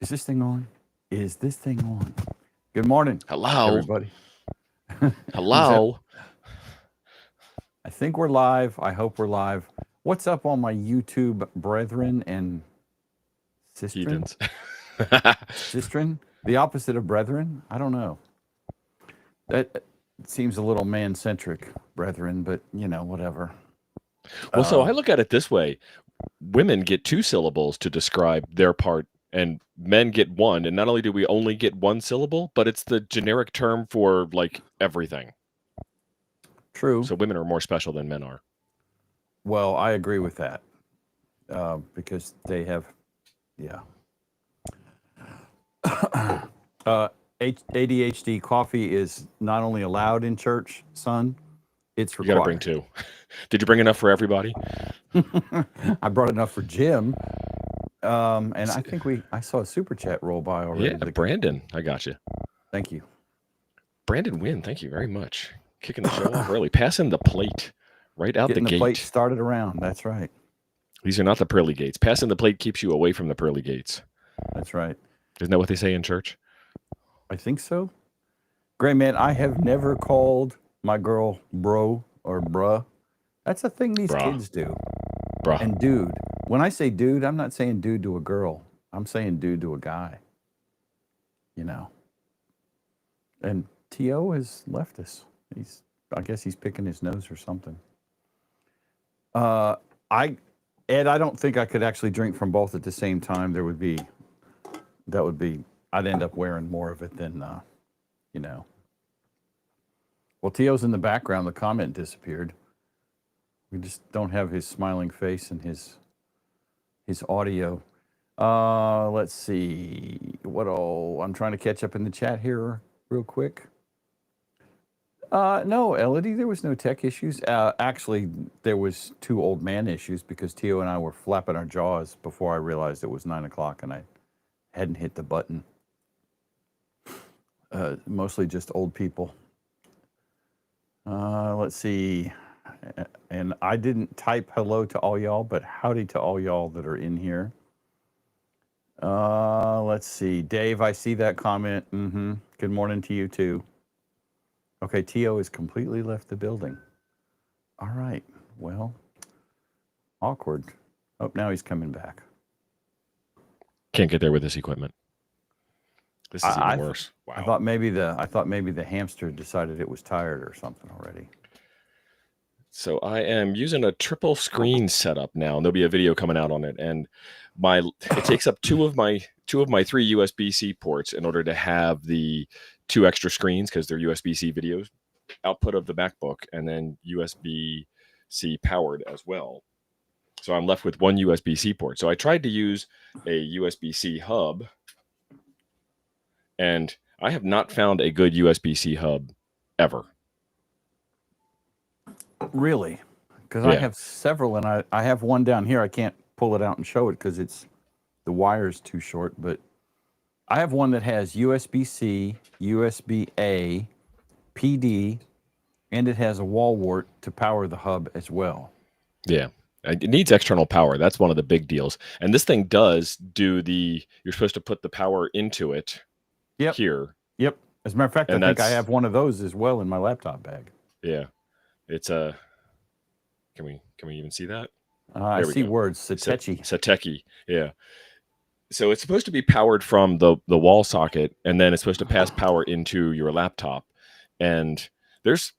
Is this thing on? Is this thing on? Good morning, Hello? everybody. Who's that? Hello? I think we're live. I hope we're live. What's up, all my YouTube brethren and sistren? Heathens. Sistren? The opposite of brethren? I don't know. That seems a little man-centric, brethren, but, whatever. Well, so I look at it this way. Women get 2 syllables to describe their part, and men get 1. And not only do we only get 1 syllable, but it's the generic term for, like, everything. True. So women are more special than men are. Well, I agree with that. Because they have, ADHD coffee is not only allowed in church, son, it's You got to bring required. 2. Did you bring enough for everybody? I brought enough for Jim. And I think I saw a super chat roll by already. Yeah, Brandon, I got you. Thank you. Brandon Wynn, thank you very much. Kicking the show off early. Passing the plate right out Getting the the gate. plate started around. That's right. These are not the pearly gates. Passing the plate keeps you away from the pearly gates. That's right. Isn't that what they say in church? I think so. Gray man, I have never called my girl bro or bruh. That's a thing these kids do. Bruh. And dude. When I say dude, I'm not saying dude to a girl. I'm saying dude to a guy. And T.O. has left us. I guess he's picking his nose or something. Ed, I don't think I could actually drink from both at the same time. I'd end up wearing more of it than, Well, T.O.'s in the background. The comment disappeared. We just don't have his smiling face and his audio. Let's see. I'm trying to catch up in the chat here real quick. No, Elodie, there was no tech issues. Actually, there was 2 old man issues because Tio and I were flapping our jaws before I realized it was 9 o'clock and I hadn't hit the button. Mostly just old people. Let's see. And I didn't type hello to all y'all, but howdy to all y'all that are in here. Let's see. Dave, I see that comment. Good morning to you too. Okay, T.O. has completely left the building. All right. Well, awkward. Oh, now he's coming back. Can't get there with this equipment. This is even worse. Wow. I thought maybe the hamster decided it was tired or something already. So I am using a triple screen setup now, and there'll be a video coming out on it. And it takes up two of my 3 USB-C ports in order to have the 2 extra screens because they're USB-C videos output of the MacBook, and then USB-C powered as well. So I'm left with 1 USB-C port. So I tried to use a USB-C hub, and I have not found a good USB-C hub ever. Really? Because I have several, and I have one down here. I can't pull it out and show it because the wire's too short, but I have one that has USB-C, USB-A, PD, and it has a wall wart to power the hub as well. Yeah. It needs external power. That's one of the big deals. And this thing does do you're supposed to put the power into it here. Yep. As a matter of fact, I think I have one of those as well in my laptop bag. Yeah. It's a, can we even see that? I see words, Satechi. Yeah. So it's supposed to be powered from the wall socket, and then it's supposed to pass power into your laptop. And there's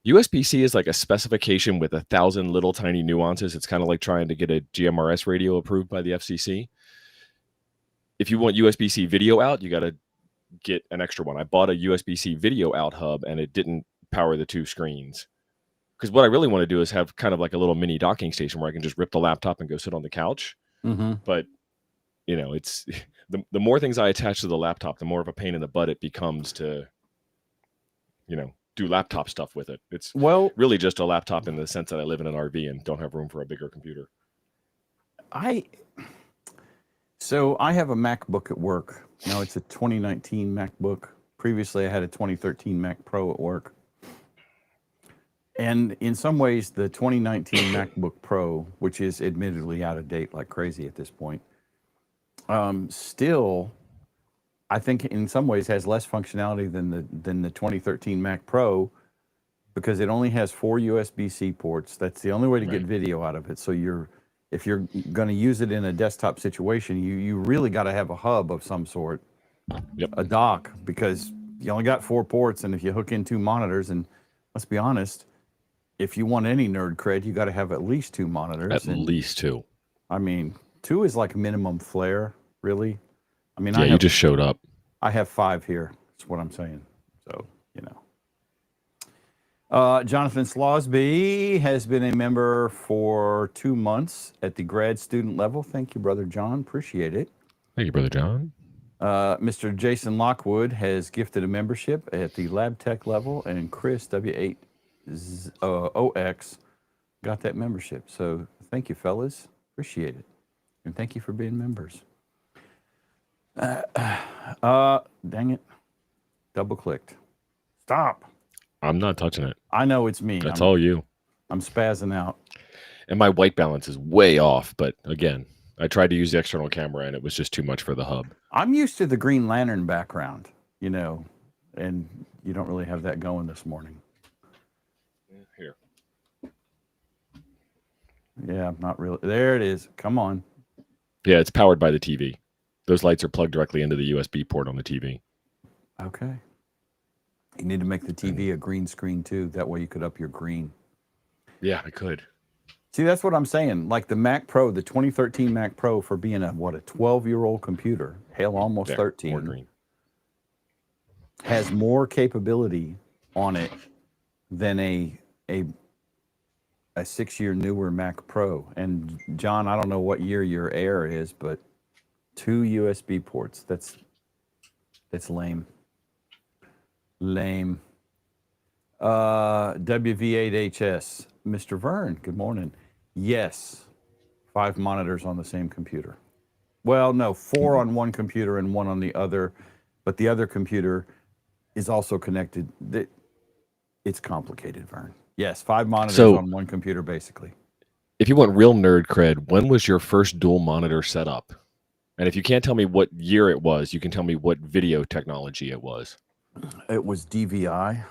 USB-C is like a specification with 1,000 little tiny nuances. It's kind of like trying to get a GMRS radio approved by the FCC. If you want USB-C video out, you got to get an extra one. I bought a USB-C video out hub, and it didn't power the 2 screens. Because what I really want to do is have kind of like a little mini docking station where I can just rip the laptop and go sit on the couch. But it's the more things I attach to the laptop, the more of a pain in the butt it becomes to, do laptop stuff with it. It's really just a laptop in the sense that I live in an RV and don't have room for a bigger computer. So I have a MacBook at work. Now it's a 2019 MacBook. Previously, I had a 2013 Mac Pro at work. And in some ways, the 2019 MacBook Pro, which is admittedly out of date like crazy at this point, still I think in some ways has less functionality than the 2013 Mac Pro, because it only has 4 USB-C ports. That's the only way to get video out of it. So if you're going to use it in a desktop situation, you really got to have a hub of some sort, a dock, because you only got 4 ports, and if you hook in 2 monitors, and let's be honest, if you want any nerd cred, you got to have at least 2 monitors. At least 2. I mean, 2 is like minimum flare, really. I mean, you just showed up. I have 5 here. That's what I'm saying. So, Jonathan Slosby has been a member for 2 months at the grad student level. Thank you, Brother John. Appreciate it. Thank you, Brother John. Mr. Jason Lockwood has gifted a membership at the lab tech level, and Chris W8OX got that membership. So thank you, fellas. Appreciate it. And thank you for being members. Dang it. Double clicked. Stop. I'm not touching it. I know it's me. That's all you. I'm spazzing out. And my white balance is way off. But again, I tried to use the external camera and it was just too much for the hub. I'm used to the Green Lantern background, and you don't really have that going this morning. Here. Yeah, not really. There it is. Come on. Yeah, it's powered by the TV. Those lights are plugged directly into the USB port on the TV. Okay. You need to make the TV a green screen too. That way you could up your green. Yeah, I could. See, that's what I'm saying. Like the Mac Pro, the 2013 Mac Pro, for being a 12-year-old computer, hell, almost 13, more green, has more capability on it than a 6-year newer Mac Pro. And John, I don't know what year your Air is, but 2 USB ports. That's lame. Lame. WV8HS. Mr. Vern, good morning. Yes. 5 monitors on the same computer. Well, no, 4 on one computer and 1 on the other, but the other computer is also connected. It's complicated, Vern. Yes, 5 monitors on one computer, basically. If you want real nerd cred, when was your first dual monitor setup? And if you can't tell me what year it was, you can tell me what video technology it was. It was DVI.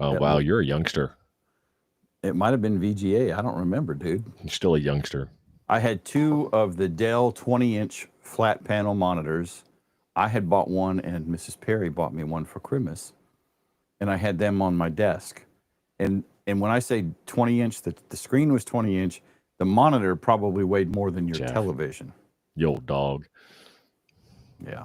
Oh, wow, you're a youngster. It might have been VGA. I don't remember, dude. You're still a youngster. I had 2 of the Dell 20-inch flat panel monitors. I had bought one, and Mrs. Perry bought me one for Christmas. And I had them on my desk. And when I say 20-inch, the screen was 20-inch. The monitor probably weighed more than your television. You old dog. Yeah.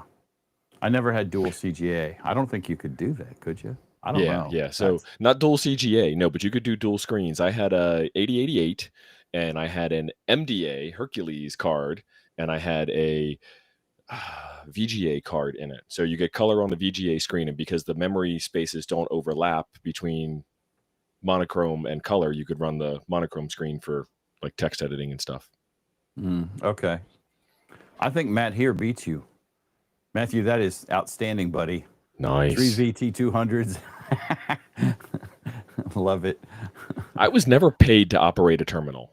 I never had dual CGA. I don't think you could do that, could you? I don't know. Yeah. So not dual CGA, no, but you could do dual screens. I had a 8088 and I had an MDA Hercules card and I had a VGA card in it. So you get color on the VGA screen, and because the memory spaces don't overlap between monochrome and color, you could run the monochrome screen for like text editing and stuff. Okay. I think Matt here beats you. Matthew, that is outstanding, buddy. Nice. 3 VT200s. Love it. I was never paid to operate a terminal.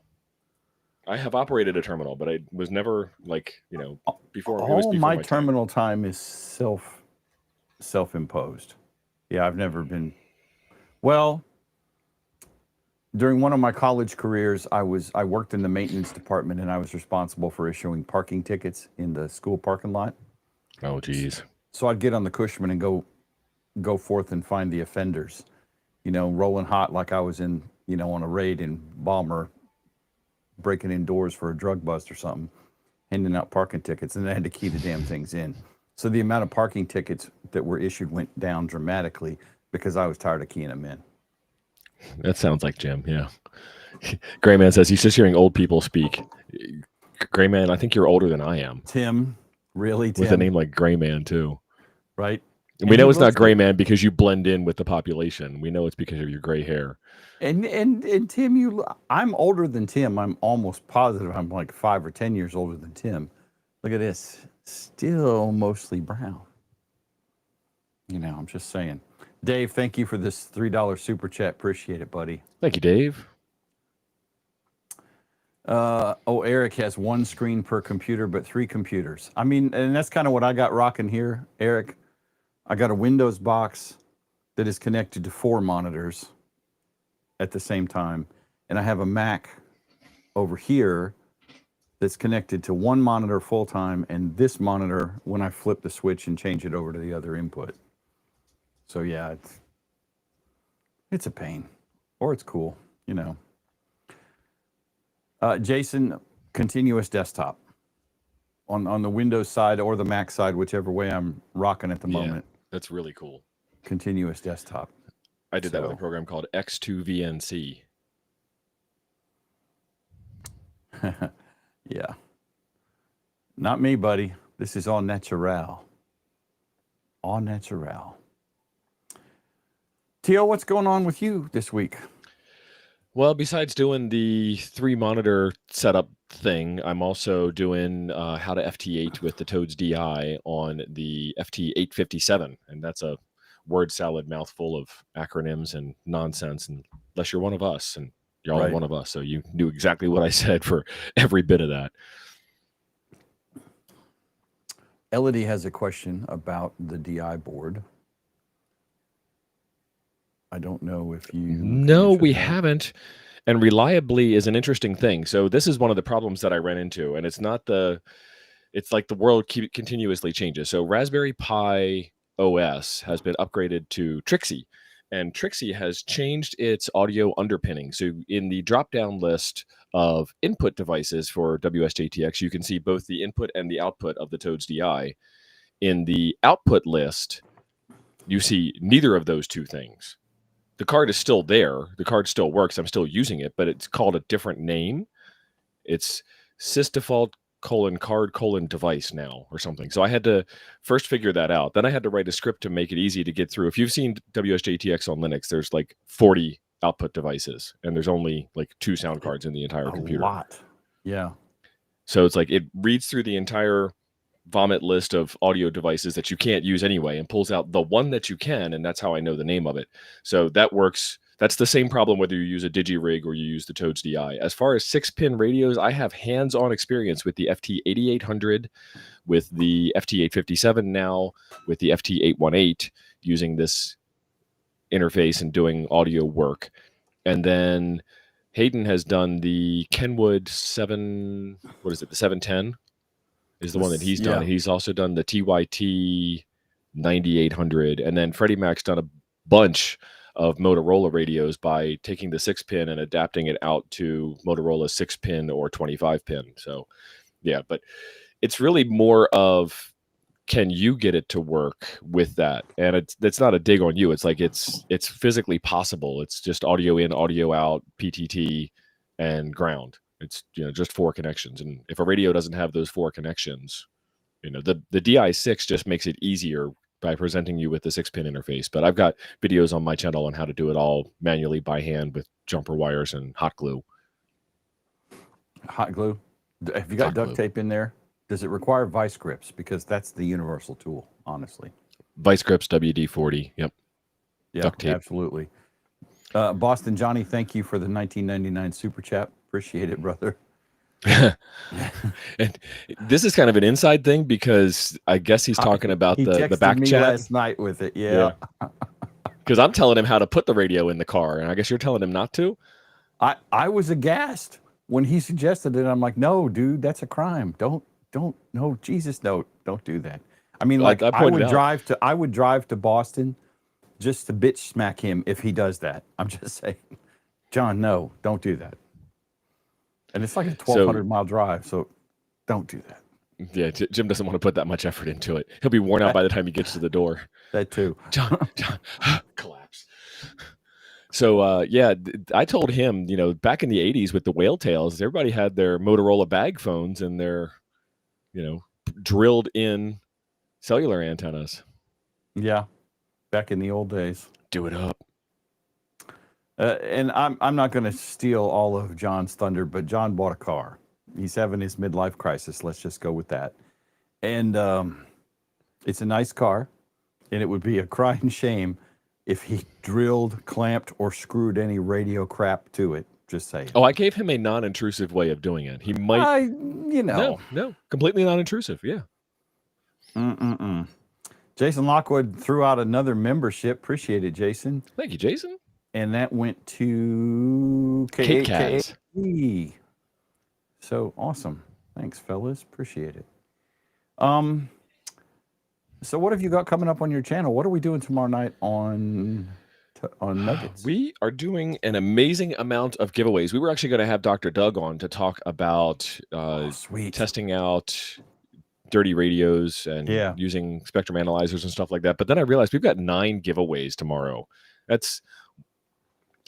I have operated a terminal, but I was never before. All my terminal time is self-imposed. Yeah, I've never been. Well, during one of my college careers, I worked in the maintenance department, and I was responsible for issuing parking tickets in the school parking lot. Oh, geez. So I'd get on the Cushman and go forth and find the offenders, rolling hot like I was in, on a raid in Balmer, breaking in doors for a drug bust or something, handing out parking tickets, and I had to key the damn things in. So the amount of parking tickets that were issued went down dramatically because I was tired of keying them in. That sounds like Jim, yeah. Gray Man says he's just hearing old people speak. Gray Man, I think you're older than I am. Tim, really, Tim? With a name like Gray Man, too. Right. And we know it's not Gray Man because you blend in with the population. We know it's because of your gray hair. And Tim, I'm older than Tim. I'm almost positive I'm like 5 or 10 years older than Tim. Look at this. Still mostly brown. I'm just saying. Dave, thank you for this $3 super chat. Appreciate it, buddy. Thank you, Dave. Eric has one screen per computer, but 3 computers. I mean, and that's kind of what I got rocking here, Eric. I got a Windows box that is connected to 4 monitors at the same time. And I have a Mac over here that's connected to 1 monitor full time and this monitor when I flip the switch and change it over to the other input. So yeah, it's a pain, or it's cool, you know. Jason, continuous desktop on the Windows side or the Mac side, whichever way I'm rocking at the moment. That's really cool. Continuous desktop. I did that with a program called X2VNC. Yeah. Not me, buddy. This is all natural. All natural. Tio, what's going on with you this week? Well, besides doing the 3 monitor setup thing, I'm also doing how to FT8 with the Toads DI on the FT857. And that's a word salad mouthful of acronyms and nonsense, unless you're one of us, and you're all one of us. So you knew exactly what I said for every bit of that. Elodie has a question about the DI board. I don't know if you... No, we haven't. And reliably is an interesting thing. So this is one of the problems that I ran into, and it's not the... It's like the world continuously changes. So Raspberry Pi OS has been upgraded to Trixie, and Trixie has changed its audio underpinning. So in the drop-down list of input devices for WSJTX, you can see both the input and the output of the Toads DI. In the output list, you see neither of those two things. The card is still there. The card still works. I'm still using it, but it's called a different name. It's sysdefault card device now or something. So I had to first figure that out. Then I had to write a script to make it easy to get through. If you've seen WSJTX on Linux, there's like 40 output devices, and there's only like 2 sound cards in the entire computer. A lot. Yeah. So it's like it reads through the entire vomit list of audio devices that you can't use anyway and pulls out the one that you can, and that's how I know the name of it. So that works. That's the same problem whether you use a DigiRig or you use the Toads DI. As far as 6-pin radios, I have hands-on experience with the FT8800, with the FT857 now, with the FT818, using this interface and doing audio work. And then Hayden has done the Kenwood 710 is the one that he's done. He's also done the TYT 9800. And then Freddie Mac's done a bunch of Motorola radios by taking the 6-pin and adapting it out to Motorola 6-pin or 25-pin. So, yeah, but it's really more of, can you get it to work with that? And it's not a dig on you. It's like it's physically possible. It's just audio in, audio out, PTT, and ground. It's just 4 connections. And if a radio doesn't have those 4 connections, the DI6 just makes it easier by presenting you with the 6-pin interface. But I've got videos on my channel on how to do it all manually by hand with jumper wires and hot glue. Hot glue? Have you got duct tape in there? Does it require vice grips? Because that's the universal tool, honestly. Vice grips, WD-40. Yep. Yeah, duct tape. Absolutely. Boston Johnny, thank you for the 1999 super chat. Appreciate it, brother. And this is kind of an inside thing because I guess he's talking about the back me chat last night with it. Yeah. Because I'm telling him how to put the radio in the car, and I guess you're telling him not to. I was aghast when he suggested it. I'm like, no, dude, that's a crime. Don't, no, Jesus, no, don't do that. I mean, like I would drive to Boston just to bitch smack him if he does that. I'm just saying, John, no, don't do that. And it's like a 1,200-mile drive, so don't do that. Yeah, Jim doesn't want to put that much effort into it. He'll be worn out by the time he gets to the door. That too. John, collapse. So, I told him, back in the 80s with the whale tails, everybody had their Motorola bag phones and their, drilled in cellular antennas. Yeah, back in the old days. Do it up. And I'm not going to steal all of John's thunder, but John bought a car. He's having his midlife crisis. Let's just go with that. And it's a nice car, and it would be a crying shame if he drilled, clamped, or screwed any radio crap to it. Just saying. Oh, I gave him a non-intrusive way of doing it. He might, no, completely non-intrusive. Yeah. Jason Lockwood threw out another membership. Appreciate it, Jason. Thank you, Jason. And that went to Kate Kaz. So awesome. Thanks, fellas. Appreciate it. So what have you got coming up on your channel? What are we doing tomorrow night on Nuggets? We are doing an amazing amount of giveaways. We were actually going to have Dr. Doug on to talk about testing out dirty radios and using spectrum analyzers and stuff like that. But then I realized we've got 9 giveaways tomorrow. That's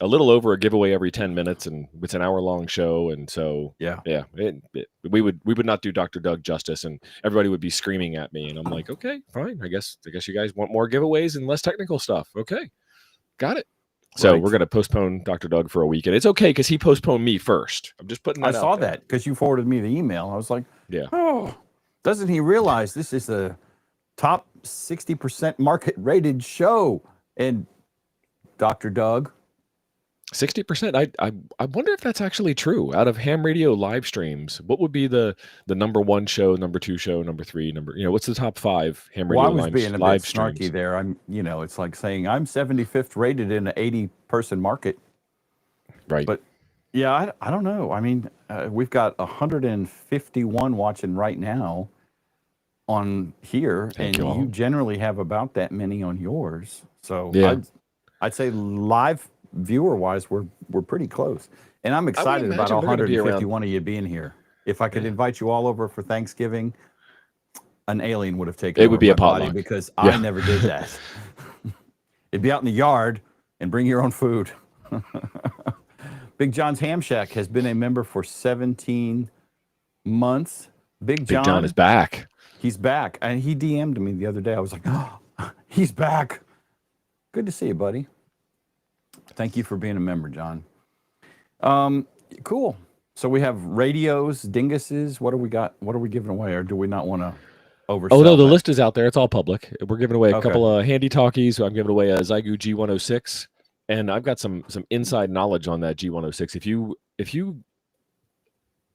a little over a giveaway every 10 minutes, and it's an hour-long show. And so, we would not do Dr. Doug justice, and everybody would be screaming at me. And I'm like, okay, fine. I guess you guys want more giveaways and less technical stuff. Okay, got it. So we're going to postpone Dr. Doug for a week, and it's okay because he postponed me first. I'm just putting that out there. I saw that because you forwarded me the email. I was like, yeah. Oh, doesn't he realize this is the top 60% market rated show? And Dr. Doug. 60%. I wonder if that's actually true. Out of ham radio live streams, what would be the number 1 show, number 2 show, number 3, what's the top 5 ham radio live streams? I was being a bit snarky streams? There. It's like saying I'm 75th rated in an 80-person market. Right. But yeah, I don't know. I mean, we've got 151 watching right now on here, and you generally have about that many on yours. So yeah. I'd say live viewer wise, we're pretty close, and I'm excited about 151 of you being here. If I could invite you all over for Thanksgiving, an alien would have taken. It would be a potluck because I never did that. It'd be out in the yard and bring your own food. Big John's Ham Shack has been a member for 17 months. Big John is back. He's back, and he DM'd me the other day. I was like, oh, he's back. Good to see you, buddy. Thank you for being a member, John. Cool. So we have radios, dinguses. What do we got? What are we giving away, or do we not want to oversell? Oh no, the list is out there. It's all public. We're giving away a couple of handy talkies. I'm giving away a Zygu G106, and I've got some inside knowledge on that G106. If you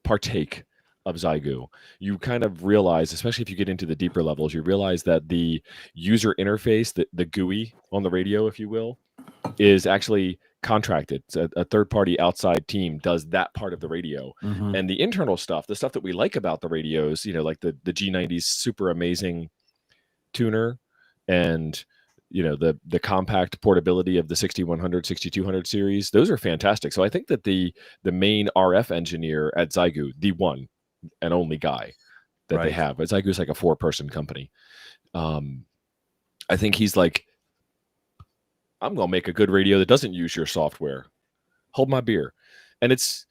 partake of Zygu, you kind of realize, especially if you get into the deeper levels, you realize that the user interface, the GUI on the radio, if you will, is actually contracted. So a third-party outside team does that part of the radio. And the internal stuff, the stuff that we like about the radios, like the G90's super amazing tuner, and the compact portability of the 6100, 6200 series, those are fantastic. So I think that the main RF engineer at Zygu, the one and only guy that they have, Zygu is like a 4-person company. I think he's like, I'm going to make a good radio that doesn't use your software. Hold my beer. And it's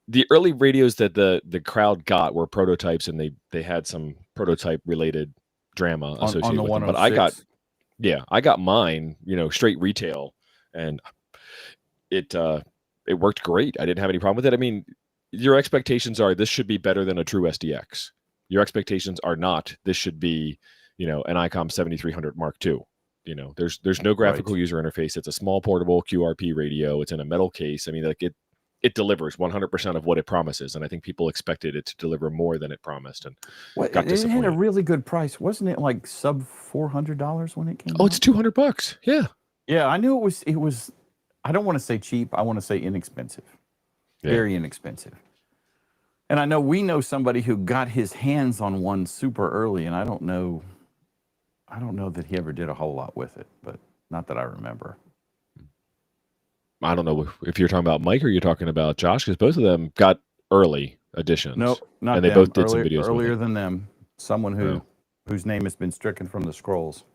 the early radios that the crowd got were prototypes, and they had some prototype related drama associated with them. But I got mine, straight retail, and it worked great. I didn't have any problem with it. I mean, your expectations are this should be better than a true SDX. Your expectations are not this should be, an ICOM 7300 Mark II. There's no graphical user interface. It's a small portable QRP radio. It's in a metal case. I mean, like it delivers 100% of what it promises, and I think people expected it to deliver more than it promised, and got disappointed. It had a really good price, wasn't it? Like sub $400 when it came out? Oh, it's $200. Yeah. Yeah, I knew it was. I don't want to say cheap. I want to say inexpensive. Yeah. Very inexpensive. And I know we know somebody who got his hands on one super early, and I don't know that he ever did a whole lot with it, but not that I remember. I don't know if you're talking about Mike or you're talking about Josh, because both of them got early editions. No, not and they them. both did some videos earlier than them. Someone whose name has been stricken from the scrolls.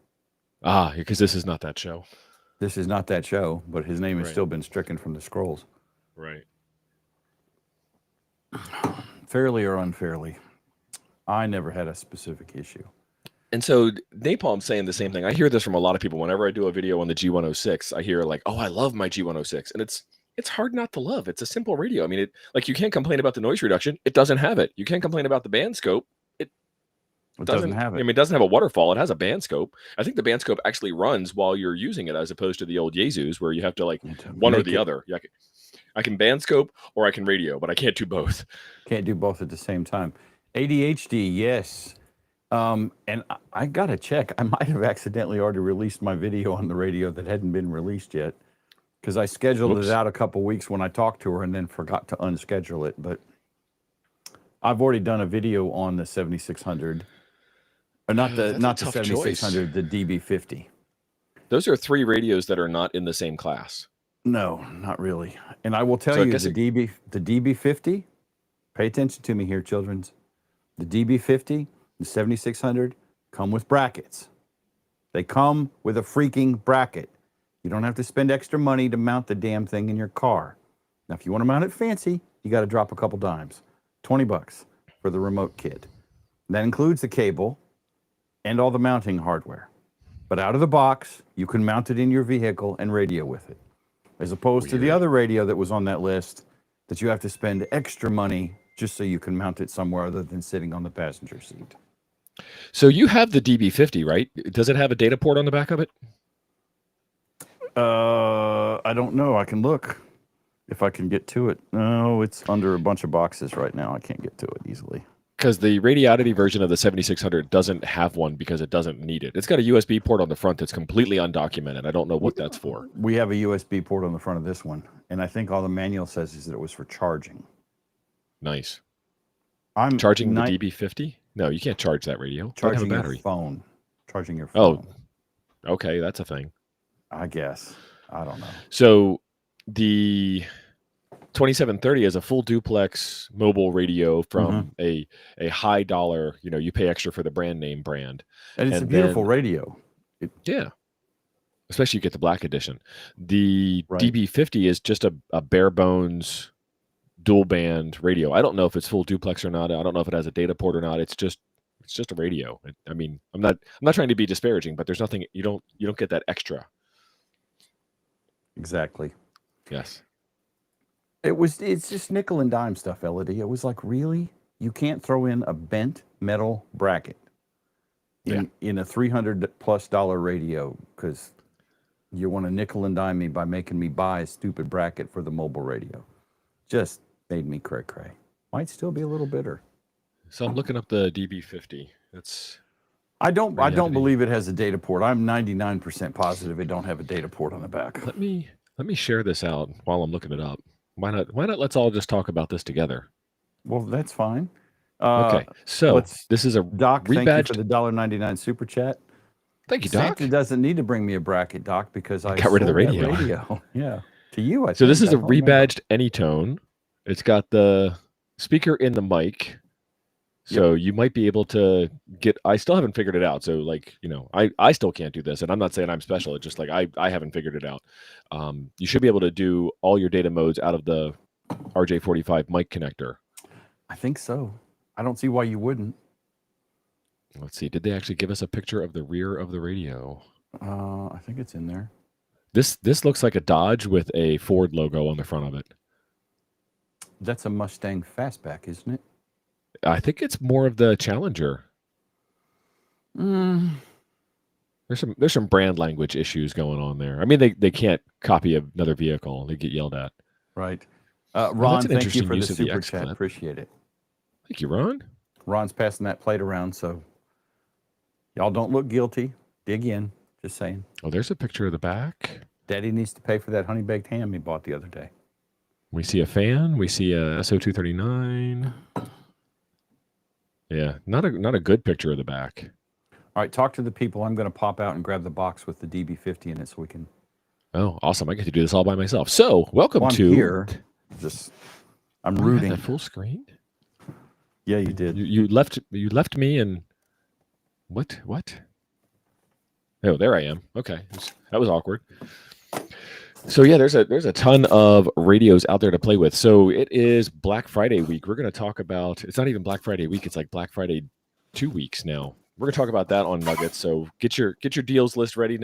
Ah, because this is not that show. This is not that show, but his name has still been stricken from the scrolls. Right. Fairly or unfairly, I never had a specific issue. And so Napalm's saying the same thing. I hear this from a lot of people. Whenever I do a video on the G106, I hear like, "Oh, I love my G106," and it's hard not to love. It's a simple radio. I mean, you can't complain about the noise reduction. It doesn't have it. You can't complain about the band scope. It doesn't have it. I mean, it doesn't have a waterfall. It has a band scope. I think the band scope actually runs while you're using it, as opposed to the old Yezus where you have to one or the other. I can band scope or I can radio, but I can't do both. Can't do both at the same time. ADHD, yes. And I got to check. I might have accidentally already released my video on the radio that hadn't been released yet, because I scheduled it out a couple weeks when I talked to her and then forgot to unschedule it. But I've already done a video on the 7600. Not the 7600, the DB50. Those are 3 radios that are not in the same class. No, not really. And I will tell you, the DB50, pay attention to me here, children. The DB50, the 7600 come with brackets. They come with a freaking bracket. You don't have to spend extra money to mount the damn thing in your car. Now, if you want to mount it fancy, you got to drop a couple dimes. $20 for the remote kit. That includes the cable and all the mounting hardware. But out of the box, you can mount it in your vehicle and radio with it. As opposed to the other radio that was on that list that you have to spend extra money just so you can mount it somewhere other than sitting on the passenger seat. So you have the DB50, right? Does it have a data port on the back of it? I don't know. I can look if I can get to it. No, it's under a bunch of boxes right now. I can't get to it easily. Because the Radiodity version of the 7600 doesn't have one because it doesn't need it. It's got a USB port on the front that's completely undocumented. I don't know what that's for. We have a USB port on the front of this one, and I think all the manual says is that it was for charging. Nice. I'm charging the DB50? No, you can't charge that radio. Charging your phone. Charging your phone. Oh, okay, that's a thing. I guess. I don't know. So the 2730 is a full duplex mobile radio from a high dollar, you pay extra for the brand name brand. And it's a beautiful radio. Yeah. Especially you get the black edition. The DB50 is just a bare bones dual band radio. I don't know if it's full duplex or not. I don't know if it has a data port or not. It's just a radio. I mean, I'm not trying to be disparaging, but there's nothing, you don't get that extra. Exactly. Yes. It's just nickel and dime stuff, Elodie. It was like, really? You can't throw in a bent metal bracket in a $300+ radio because you want to nickel and dime me by making me buy a stupid bracket for the mobile radio. Just made me cray-cray. Might still be a little bitter. So I'm looking up the DB50. I don't believe it has a data port. I'm 99% positive it don't have a data port on the back. Let me share this out while I'm looking it up. Why not let's all just talk about this together? Well, that's fine. Okay. So this is a Doc, thank you for the $1.99 super chat. Thank you, Doc. Santa doesn't need to bring me a bracket, Doc, because I got rid of the radio. Yeah. To you, I think. So this is a rebadged Anytone. It's got the speaker in the mic. So you might be able to get, I still haven't figured it out. So I still can't do this, and I'm not saying I'm special. It's just like, I haven't figured it out. You should be able to do all your data modes out of the RJ45 mic connector. I think so. I don't see why you wouldn't. Let's see. Did they actually give us a picture of the rear of the radio? I think it's in there. This looks like a Dodge with a Ford logo on the front of it. That's a Mustang Fastback, isn't it? I think it's more of the Challenger. There's some brand language issues going on there. I mean, they can't copy another vehicle; they get yelled at. Right. Ron, thank you for the super chat. Appreciate it. Thank you, Ron. Ron's passing that plate around, so y'all don't look guilty. Dig in. Just saying. Oh, there's a picture of the back. Daddy needs to pay for that honey baked ham he bought the other day. We see a fan. We see a SO239. Yeah, not a good picture of the back. All right, talk to the people. I'm going to pop out and grab the box with the DB50 in it so we can. Oh, awesome! I get to do this all by myself. So, welcome to here. I'm rooting. At full screen. Yeah, you did. You left me and what? Oh, there I am. Okay, that was awkward. So yeah, there's a ton of radios out there to play with. So it is Black Friday week. We're going to talk about, it's not even Black Friday week. It's like Black Friday 2 weeks now. We're going to talk about that on Nuggets. So get your deals list ready.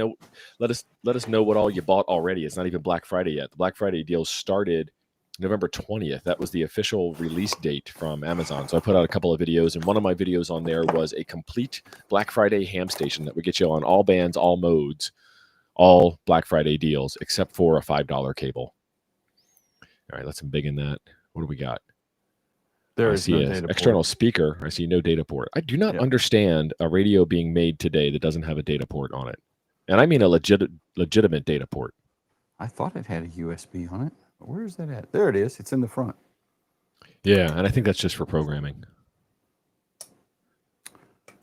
Let us know what all you bought already. It's not even Black Friday yet. The Black Friday deals started November 20th. That was the official release date from Amazon. So I put out a couple of videos, and one of my videos on there was a complete Black Friday ham station that would get you on all bands, all modes, all Black Friday deals, except for a $5 cable. All right, let's embiggen that. What do we got? There I is see no an data external port. speaker. I see no data port. I do not Yeah. understand a radio being made today that doesn't have a data port on it. And I mean a legitimate data port. I thought it had a USB on it. Where is that at? There it is. It's in the front. Yeah, and I think that's just for programming.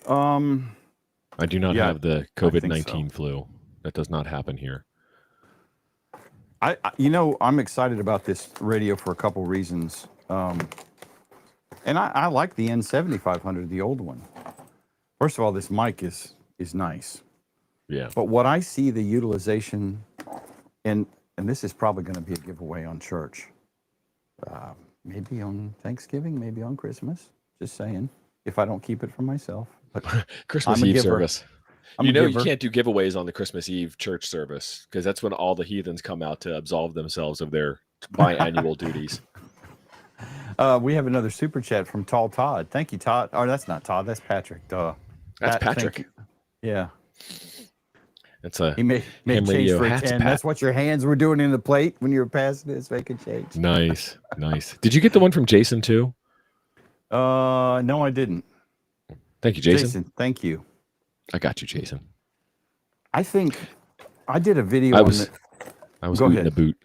I do not have the I think COVID-19 so. flu. That does not happen here. I'm excited about this radio for a couple reasons. And I like the N7500, the old one. First of all, this mic is nice. Yeah. But what I see the utilization, and this is probably going to be a giveaway on church. Maybe on Thanksgiving, maybe on Christmas. Just saying, if I don't keep it for myself. But Christmas I'm a Eve giver. service. I'm You a know you giver. can't do giveaways on the Christmas Eve church service because that's when all the heathens come out to absolve themselves of their biannual duties. We have another super chat from Tall Todd. Thank you, Todd. Oh, that's not Todd. That's Patrick. Duh. That's Pat, thank Patrick. you. Yeah. That's a He made ham change radio for a hats 10. Pat. That's what your hands were doing in the plate when you were passing this, making change. Nice. Did you get the one from Jason too? No, I didn't. Thank you, Jason. Thank you. I got you, Jason. I think I did a video I on was the. Go booting ahead. the boot.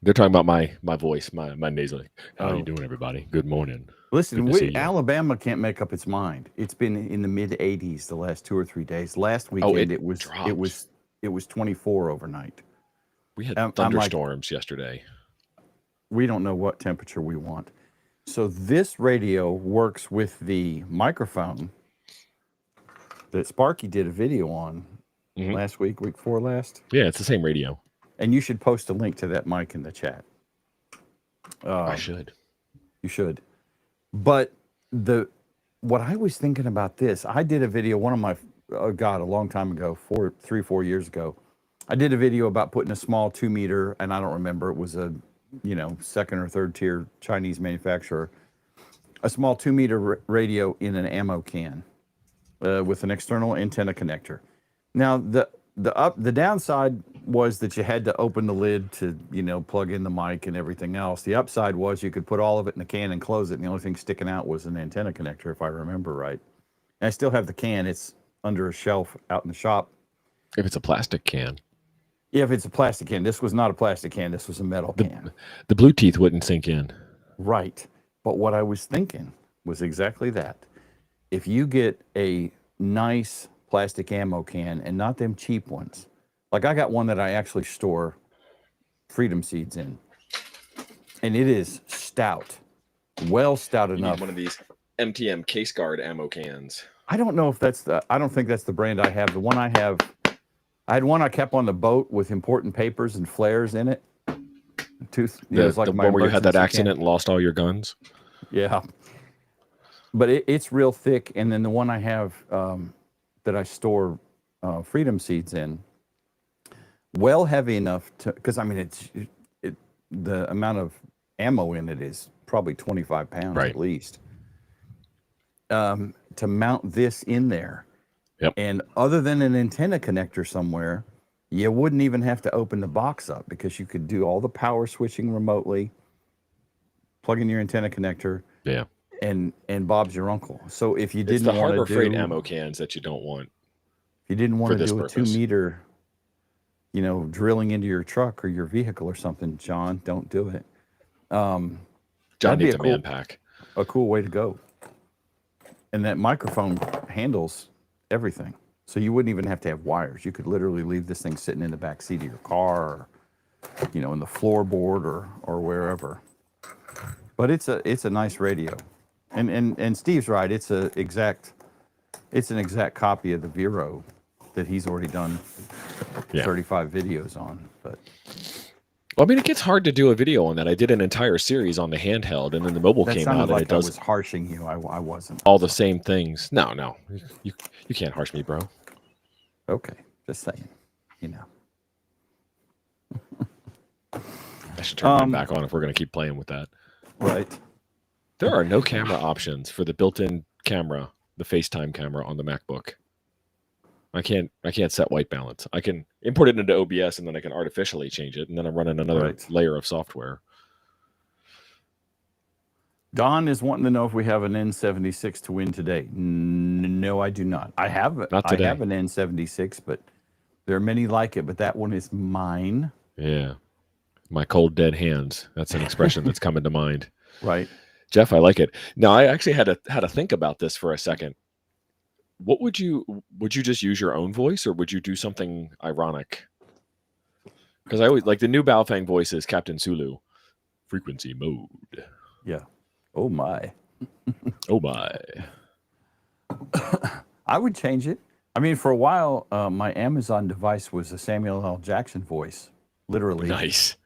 They're talking about my voice, my nasal. How Oh. you doing, everybody? Good morning. Listen, Good to see you. Alabama can't make up its mind. It's been in the mid 80s the last 2 or 3 days. Last weekend it was dropped. 24 overnight. We had I'm like, thunderstorms yesterday. We don't know what temperature we want. So this radio works with the microphone that Sparky did a video on last week before last. Yeah, it's the same radio. And you should post a link to that mic in the chat. I should. You should. But what I was thinking about this, I did a video, one of my, a long time ago, 4 years ago. I did a video about putting a small 2 meter, and I don't remember, it was a, second or third tier Chinese manufacturer, a small 2 meter radio in an ammo can with an external antenna connector. Now, the downside was that you had to open the lid to, plug in the mic and everything else. The upside was you could put all of it in the can and close it, and the only thing sticking out was an antenna connector, if I remember right. And I still have the can. It's under a shelf out in the shop. If it's a plastic can. Yeah, if it's a plastic can. This was not a plastic can. This was a metal can. The blue teeth wouldn't sink in. Right. But what I was thinking was exactly that. If you get a nice plastic ammo can and not them cheap ones, like I got one that I actually store freedom seeds in, and it is stout, well stout enough. You need one of these MTM case guard ammo cans. I don't know if I don't think that's the brand I have. The one I have, I had one I kept on the boat with important papers and flares in it. It was like the my one where you had that emergency accident and lost all your guns? Yeah. But it's real thick. And then the one I have that I store freedom seeds in, well heavy enough to, because I mean, the amount of ammo in it is probably 25 pounds at least. To mount this in there. Yep. And other than an antenna connector somewhere, you wouldn't even have to open the box up because you could do all the power switching remotely, plug in your antenna connector. Yeah. And Bob's your uncle. So if you It's didn't the want to Harbor do Freight ammo cans that you don't want. If you didn't want to do a purpose. 2 meter, drilling into your truck or your vehicle or something, John, don't do it. John that'd needs be a man pack. A cool way to go. And that microphone handles everything. So you wouldn't even have to have wires. You could literally leave this thing sitting in the back seat of your car or, in the floorboard or wherever. But it's a nice radio. And Steve's right. It's an exact copy of the Vero that he's already done 35 videos on. But well, I mean, it gets hard to do a video on that. I did an entire series on the handheld, and then the mobile came out, and it does. I was harshing you. I wasn't. All the same things. No, you can't harsh me, bro. Okay, just saying. I should turn mine back on if we're going to keep playing with that. Right. There are no camera options for the built-in camera, the FaceTime camera on the MacBook. I can't set white balance. I can import it into OBS and then I can artificially change it, and then I'm running another layer of software. Don is wanting to know if we have an N76 to win today. No, I do not. I have Not I today. have an N76, but there are many like it, but that one is mine. Yeah. My cold dead hands. That's an expression that's coming to mind. Right. Jeff, I like it. Now, I actually had to think about this for a second. What would you just use your own voice, or would you do something ironic? Because I always like the new Baofeng voice is Captain Sulu, frequency mode. Yeah. Oh my. Oh my. I would change it. I mean, for a while, my Amazon device was a Samuel L. Jackson voice, literally. Nice.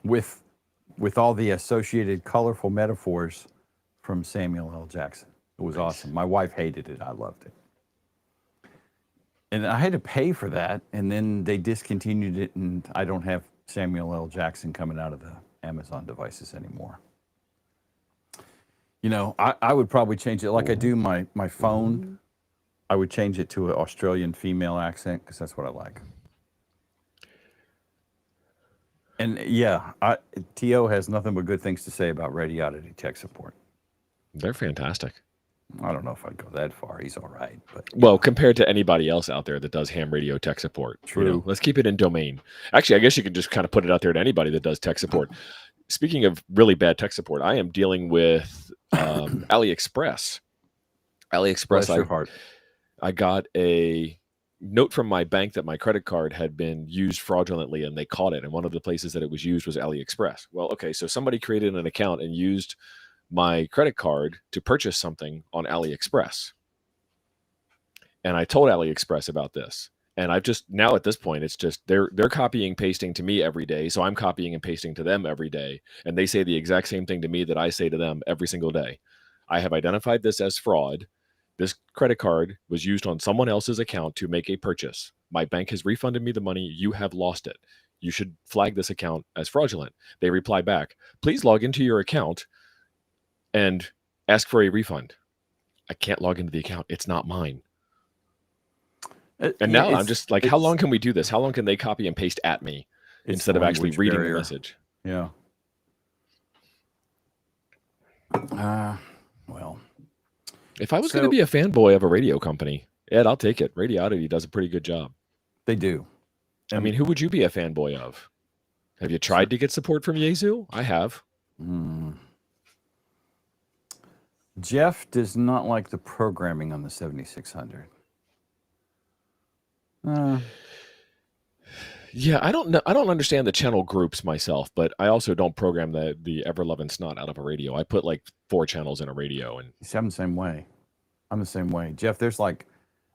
With all the associated colorful metaphors from Samuel L. Jackson. It was awesome. My wife hated it. I loved it. And I had to pay for that, and then they discontinued it, and I don't have Samuel L. Jackson coming out of the Amazon devices anymore. You know, I would probably change it like I do my phone. I would change it to an Australian female accent because that's what I like. And yeah, T.O. has nothing but good things to say about Radiodity tech support. They're fantastic. I don't know if I'd go that far. He's all right. But well, compared to anybody else out there that does ham radio tech support. True. You know, let's keep it in domain. Actually, I guess you could just kind of put it out there to anybody that does tech support. Speaking of really bad tech support, I am dealing with AliExpress. Bless your heart. I got a note from my bank that my credit card had been used fraudulently, and they caught it. And one of the places that it was used was AliExpress. Well, okay, so somebody created an account and used my credit card to purchase something on AliExpress. And I told AliExpress about this. And I've just, now at this point, it's just, they're copying, pasting to me every day. So I'm copying and pasting to them every day. And they say the exact same thing to me that I say to them every single day. I have identified this as fraud. This credit card was used on someone else's account to make a purchase. My bank has refunded me the money. You have lost it. You should flag this account as fraudulent. They reply back, please log into your account and ask for a refund. I can't log into the account. It's not mine. And now I'm just like, how long can we do this? How long can they copy and paste at me instead of actually reading the message? Yeah. Well, if I was going to be a fanboy of a radio company, Ed, I'll take it. Radiodity does a pretty good job. They do. I mean, who would you be a fanboy of? Have you tried to get support from Yaesu? I have. Jeff does not like the programming on the 7600. Yeah, I don't know. I don't understand the channel groups myself, but I also don't program the ever-loving snot out of a radio. I put like 4 channels in a radio, and I'm the same way. I'm the same way. Jeff, there's like,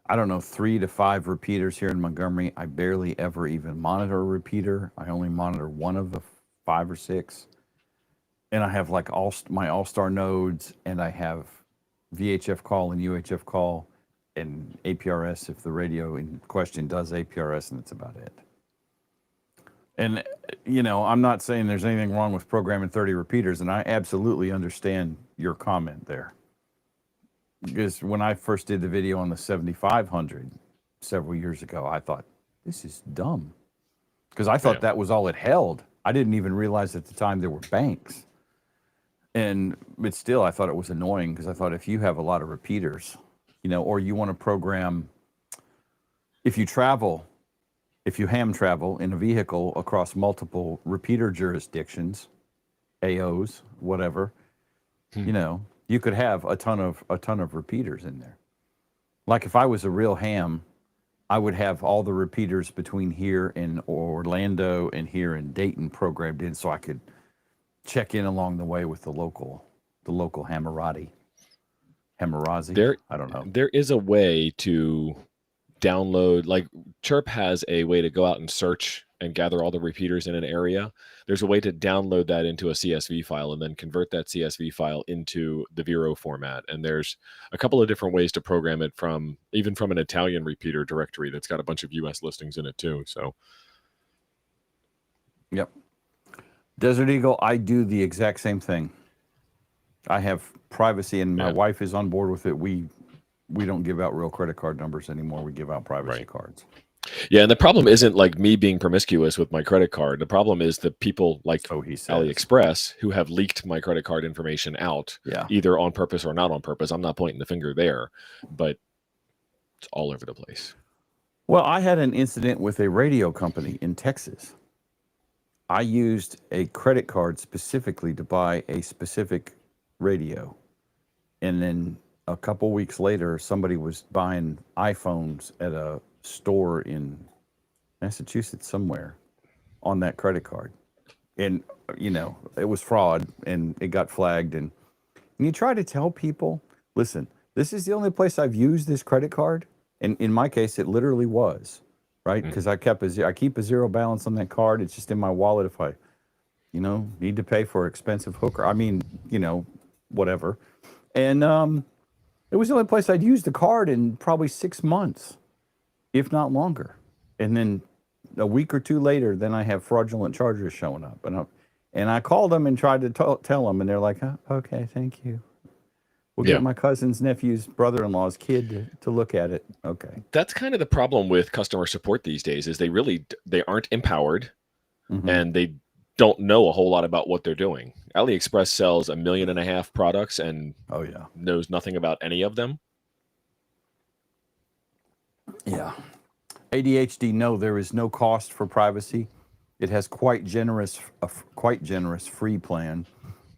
I don't know, 3 to 5 repeaters here in Montgomery. I barely ever even monitor a repeater. I only monitor one of the 5 or 6. And I have like my all-star nodes, and I have VHF call and UHF call and APRS if the radio in question does APRS, and that's about it. And, you know, I'm not saying there's anything wrong with programming 30 repeaters, and I absolutely understand your comment there. Because when I first did the video on the 7500 several years ago, I thought, this is dumb. Because I thought that was all it held. I didn't even realize at the time there were banks. But still, I thought it was annoying, because I thought if you have a lot of repeaters, you know, or you want to program, if you ham travel in a vehicle across multiple repeater jurisdictions, AOs, whatever, you know, you could have a ton of repeaters in there. Like if I was a real ham, I would have all the repeaters between here in Orlando and here in Dayton programmed in, so I could check in along the way with the local Hammurabi. I don't know. There is a way to download, like Chirp has a way to go out and search and gather all the repeaters in an area. There's a way to download that into a CSV file and then convert that CSV file into the Vero format. And there's a couple of different ways to program it even from an Italian repeater directory that's got a bunch of US listings in it too. So, yep. Desert Eagle, I do the exact same thing. I have privacy, and my wife is on board with it. We don't give out real credit card numbers anymore. We give out privacy cards. Yeah, and the problem isn't like me being promiscuous with my credit card. The problem is the people like So he says. AliExpress who have leaked my credit card information out, Yeah. either on purpose or not on purpose. I'm not pointing the finger there, but it's all over the place. Well, I had an incident with a radio company in Texas. I used a credit card specifically to buy a specific radio. And then a couple weeks later, somebody was buying iPhones at a store in Massachusetts somewhere on that credit card. And, you know, it was fraud and it got flagged. And you try to tell people, listen, this is the only place I've used this credit card. And in my case, it literally was, right? Because I keep a zero balance on that card. It's just in my wallet if I, you know, need to pay for expensive hooker. I mean, you know, whatever. And it was the only place I'd used the card in probably 6 months, if not longer. And then a week or two later, then I have fraudulent charges showing up. And I called them and tried to tell them, and they're like, oh, okay, thank you. We'll get my cousin's nephew's brother-in-law's kid to look at it. Okay. That's kind of the problem with customer support these days is they aren't empowered and they don't know a whole lot about what they're doing. AliExpress sells 1.5 million products and knows nothing about any of them. Yeah. ADHD, no, there is no cost for privacy. It has quite generous free plan.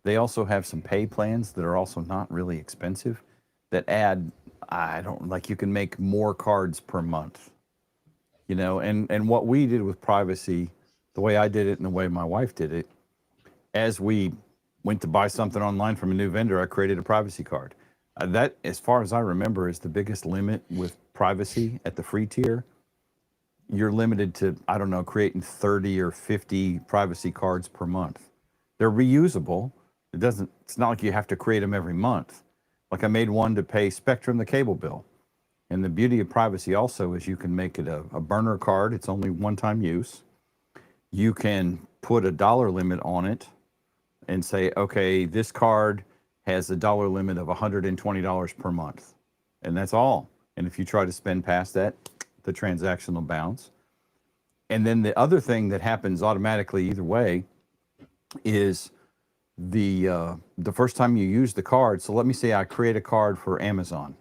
They also have some pay plans that are also not really expensive that add, you can make more cards per month, you know, and what we did with privacy, the way I did it and the way my wife did it, as we went to buy something online from a new vendor, I created a privacy card. That, as far as I remember, is the biggest limit with privacy at the free tier. You're limited to, I don't know, creating 30 or 50 privacy cards per month. They're reusable. It's not like you have to create them every month. Like I made one to pay Spectrum the cable bill. And the beauty of privacy also is you can make it a burner card. It's only one-time use. You can put a dollar limit on it and say, okay, this card has a dollar limit of $120 per month. And that's all. And if you try to spend past that, the transaction will bounce. And then the other thing that happens automatically either way is the first time you use the card. So let me say I create a card for Amazon.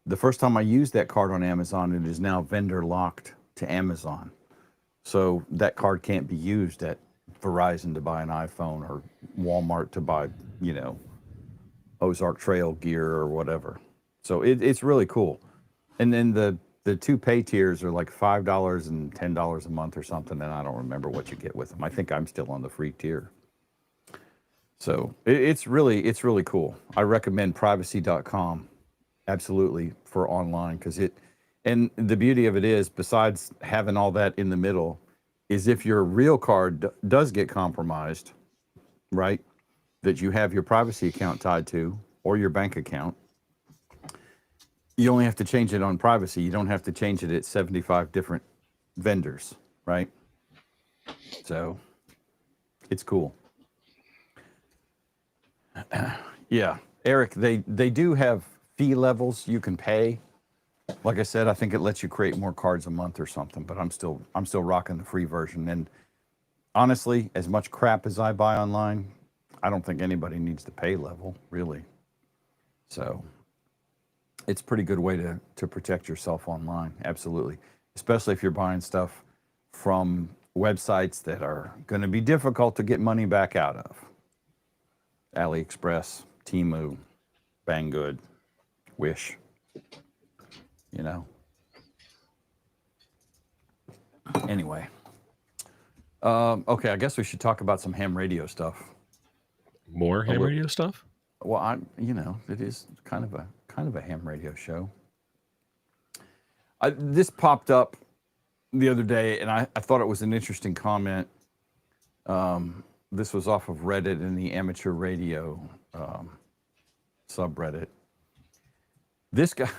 The first time I use that card on Amazon, it is now vendor locked to Amazon. So that card can't be used at Verizon to buy an iPhone or Walmart to buy, you know, Ozark Trail gear or whatever. So it's really cool. And then the two pay tiers are like $5 and $10 a month or something, and I don't remember what you get with them. I think I'm still on the free tier. So it's really cool. I recommend privacy.com absolutely for online and the beauty of it is, besides having all that in the middle, is if your real card does get compromised, right, that you have your privacy account tied to or your bank account, you only have to change it on privacy. You don't have to change it at 75 different vendors, right? So it's cool. Yeah, Eric, they do have fee levels you can pay. Like I said, I think it lets you create more cards a month or something, but I'm still rocking the free version. And honestly, as much crap as I buy online, I don't think anybody needs the pay level, really. So it's a pretty good way to protect yourself online, absolutely. Especially if you're buying stuff from websites that are going to be difficult to get money back out of. AliExpress, Temu, Banggood, Wish, you know. Anyway. Okay, I guess we should talk about some ham radio stuff. More ham radio stuff? Well, it is kind of a ham radio show. This popped up the other day, and I thought it was an interesting comment. This was off of Reddit in the amateur radio subreddit. This guy,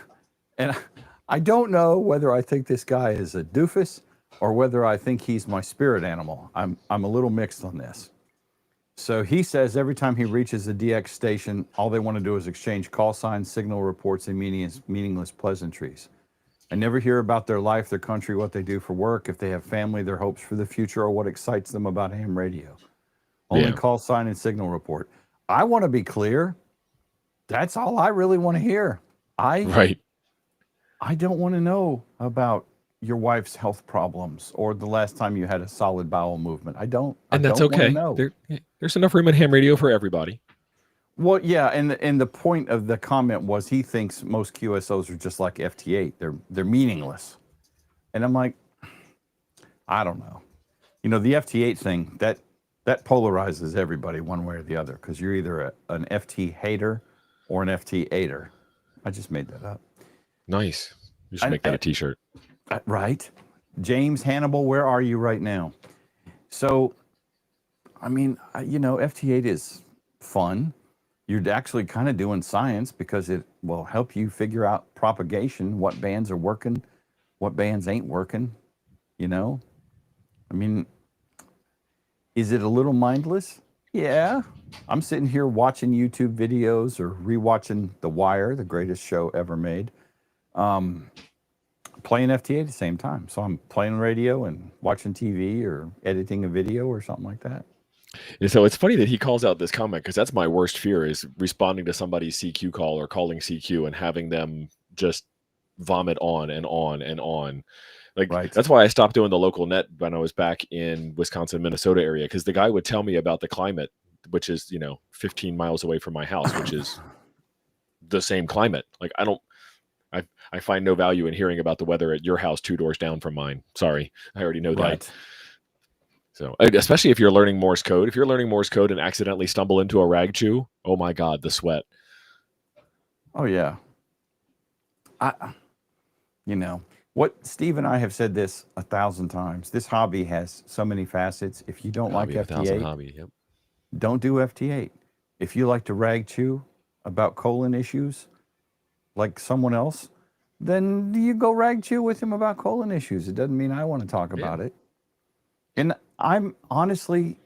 and I don't know whether I think this guy is a doofus or whether I think he's my spirit animal. I'm a little mixed on this. So he says every time he reaches a DX station, all they want to do is exchange call signs, signal reports, and meaningless pleasantries. I never hear about their life, their country, what they do for work, if they have family, their hopes for the future, or what excites them about ham radio. Only Yeah. call sign and signal report. I want to be clear. That's all I really want to hear. Right. I don't want to know about your wife's health problems or the last time you had a solid bowel movement. I don't And that's want to okay. know. There's enough room in ham radio for everybody. Well, yeah, and the point of the comment was he thinks most QSOs are just like FT8. They're meaningless. And I'm like, I don't know. You know, the FT8 thing, that polarizes everybody one way or the other, because you're either an FT hater or an FT8er. I just made that up. Nice. You should make that a t-shirt. Right. James Hannibal, where are you right now? So, I mean, you know, FT8 is fun. You're actually kind of doing science because it will help you figure out propagation, what bands are working, what bands ain't working, you know? I mean, is it a little mindless? Yeah. I'm sitting here watching YouTube videos or rewatching The Wire, the greatest show ever made, playing FT8 at the same time. So I'm playing radio and watching TV or editing a video or something like that. And so it's funny that he calls out this comment, because that's my worst fear, is responding to somebody's CQ call or calling CQ and having them just vomit on and on and on. Like, Right. That's why I stopped doing the local net when I was back in Wisconsin, Minnesota area, because the guy would tell me about the climate, which is, 15 miles away from my house, which is the same climate. Like, I find no value in hearing about the weather at your house 2 doors down from mine. Sorry, I already know Right. that. So, especially if you're learning Morse code, and accidentally stumble into a rag chew, oh my God, the sweat. Oh yeah. What Steve and I have said this 1,000 times. This hobby has so many facets. If you don't like FT8, hobby. Yep. don't do FT8. If you like to rag chew about colon issues like someone else, then you go rag chew with him about colon issues. It doesn't mean I want to talk about it. And I'm honestly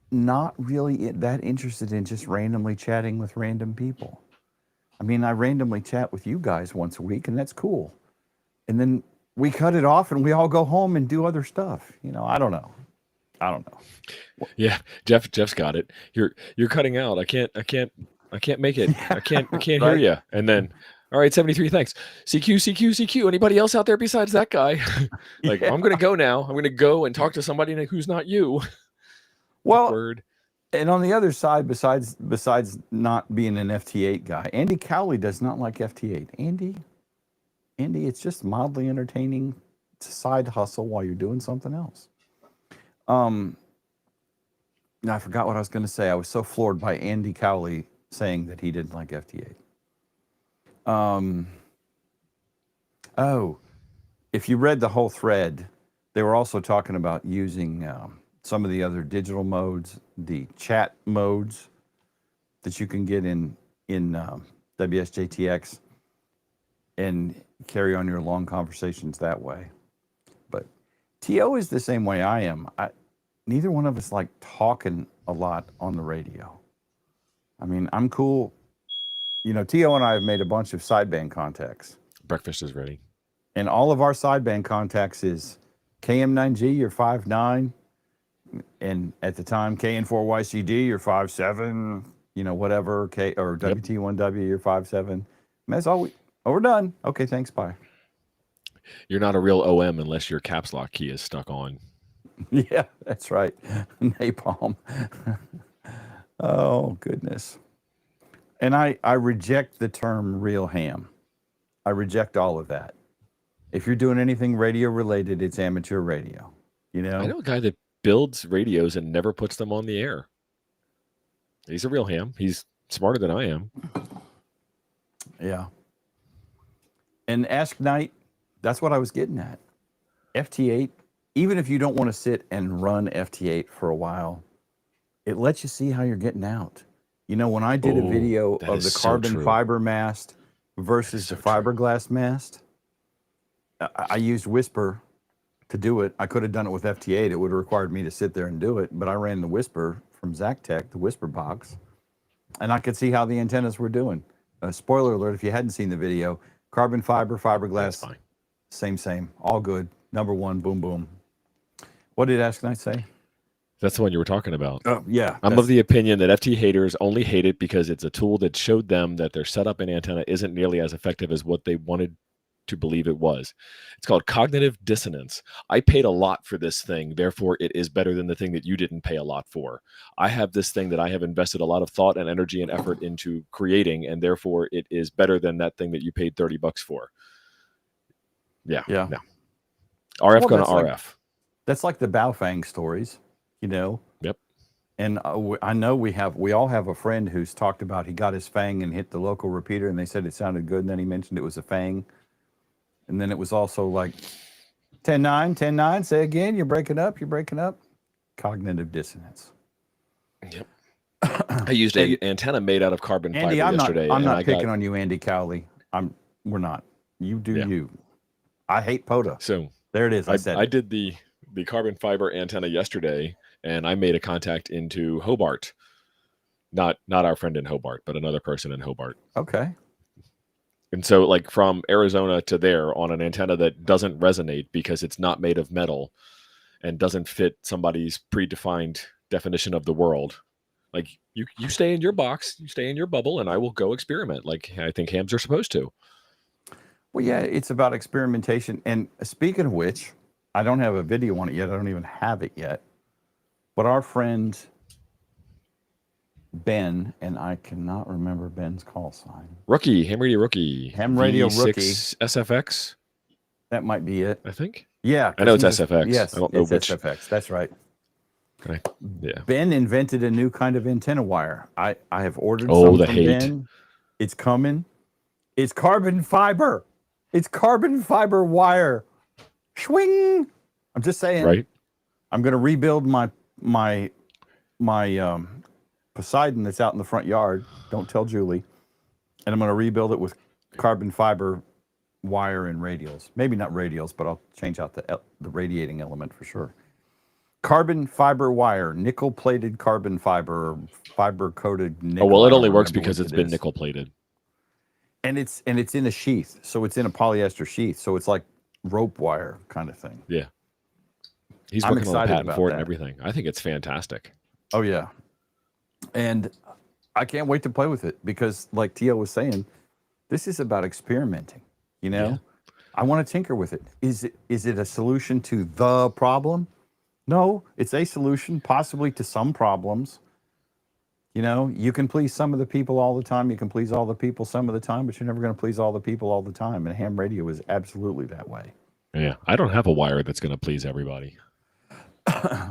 not really that interested in just randomly chatting with random people. I mean, I randomly chat with you guys once a week, and that's cool. And then we cut it off and we all go home and do other stuff. I don't know. Yeah, Jeff's got it. You're cutting out. I can't make it. Yeah, I can't right. hear you. And then, all right, 73, thanks. CQ. Anybody else out there besides that guy? Like, Yeah. I'm gonna go now. I'm gonna go and talk to somebody who's not you. Well, Awkward. and on the other side, besides not being an FT8 guy, Andy Cowley does not like FT8. Andy, it's just mildly entertaining. It's a side hustle while you're doing something else. Now I forgot what I was going to say. I was so floored by Andy Cowley saying that he didn't like FT8. If you read the whole thread, they were also talking about using some of the other digital modes, the chat modes that you can get in WSJTX, and carry on your long conversations that way. But TO is the same way I am. Neither one of us like talking a lot on the radio. I mean, I'm cool. TO and I have made a bunch of sideband contacts. Breakfast is ready. And all of our sideband contacts is KM9G, you're 5'9", and at the time KN4YCD, you're 5'7", whatever, or WT1W, you're 5'7". And that's all we're done. Okay, thanks, bye. You're not a real OM unless your caps lock key is stuck on. Yeah, that's right. Napalm. Oh, goodness. And I reject the term real ham. I reject all of that. If you're doing anything radio related, it's amateur radio. I know a guy that builds radios and never puts them on the air. He's a real ham. He's smarter than I am. Yeah. And Ask Knight, that's what I was getting at. FT8, even if you don't want to sit and run FT8 for a while, it lets you see how you're getting out. When I did a video of the carbon fiber mast versus the fiberglass mast, I used Whisper to do it. I could have done it with FT8. It would have required me to sit there and do it, but I ran the Whisper from Zactec, the Whisper box, and I could see how the antennas were doing. Spoiler alert, if you hadn't seen the video, Carbon fiber, That's fiberglass, fine. same. All good. Number one, boom, boom. What did Ask Night say? That's the one you were talking about. Oh, yeah. I'm of the opinion that FT haters only hate it because it's a tool that showed them that their setup and antenna isn't nearly as effective as what they wanted to believe it was. It's called cognitive dissonance. I paid a lot for this thing, therefore it is better than the thing that you didn't pay a lot for. I have this thing that I have invested a lot of thought and energy and effort into creating, and therefore it is better than that thing that you paid $30 for. Yeah. Yeah. No. RF Well, going to RF. That's like the Baofeng stories, you know? Yep. And I know we all have a friend who's talked about he got his Fang and hit the local repeater and they said it sounded good. And then he mentioned it was a Fang. And then it was also like 10-9, 10-9, say again, you're breaking up. Cognitive dissonance. Yep. I used an antenna made out of carbon fiber yesterday. I'm not picking on you, Andy Cowley. We're not. You do you. I hate POTA. So there it is. I did the carbon fiber antenna yesterday, and I made a contact into Hobart. Not our friend in Hobart, but another person in Hobart. Okay. And so like from Arizona to there on an antenna that doesn't resonate because it's not made of metal and doesn't fit somebody's predefined definition of the world. Like you stay in your box, you stay in your bubble, and I will go experiment like I think hams are supposed to. Well, yeah, it's about experimentation. And speaking of which, I don't have a video on it yet. I don't even have it yet. But our friend Ben, and I cannot remember Ben's call sign. Rookie, Ham Radio Rookie. Ham Radio V6 Rookie. SFX? That might be it. I think. Yeah. I know it's SFX. Yes, I don't know it's which. SFX. That's right. Okay. Yeah. Ben invented a new kind of antenna wire. I have ordered some from hate. Ben. It's coming. It's carbon fiber. It's carbon fiber wire. Swing. I'm just saying. Right. I'm going to rebuild my Poseidon that's out in the front yard. Don't tell Julie. And I'm going to rebuild it with carbon fiber wire and radials. Maybe not radials, but I'll change out the radiating element for sure. Carbon fiber wire, nickel-plated carbon fiber, or fiber-coated nickel. Oh, well, it only works because it's been nickel-plated. And it's in a sheath, so it's in a polyester sheath, so it's like rope wire kind of thing. Yeah. He's working on a patent for it and everything. I think it's fantastic. Oh, yeah. And I can't wait to play with it because, like Tio was saying, this is about experimenting, you know? Yeah. I want to tinker with it. Is it a solution to the problem? No, it's a solution possibly to some problems. You know, you can please some of the people all the time. You can please all the people some of the time, but you're never going to please all the people all the time. And ham radio is absolutely that way. Yeah, I don't have a wire that's going to please everybody.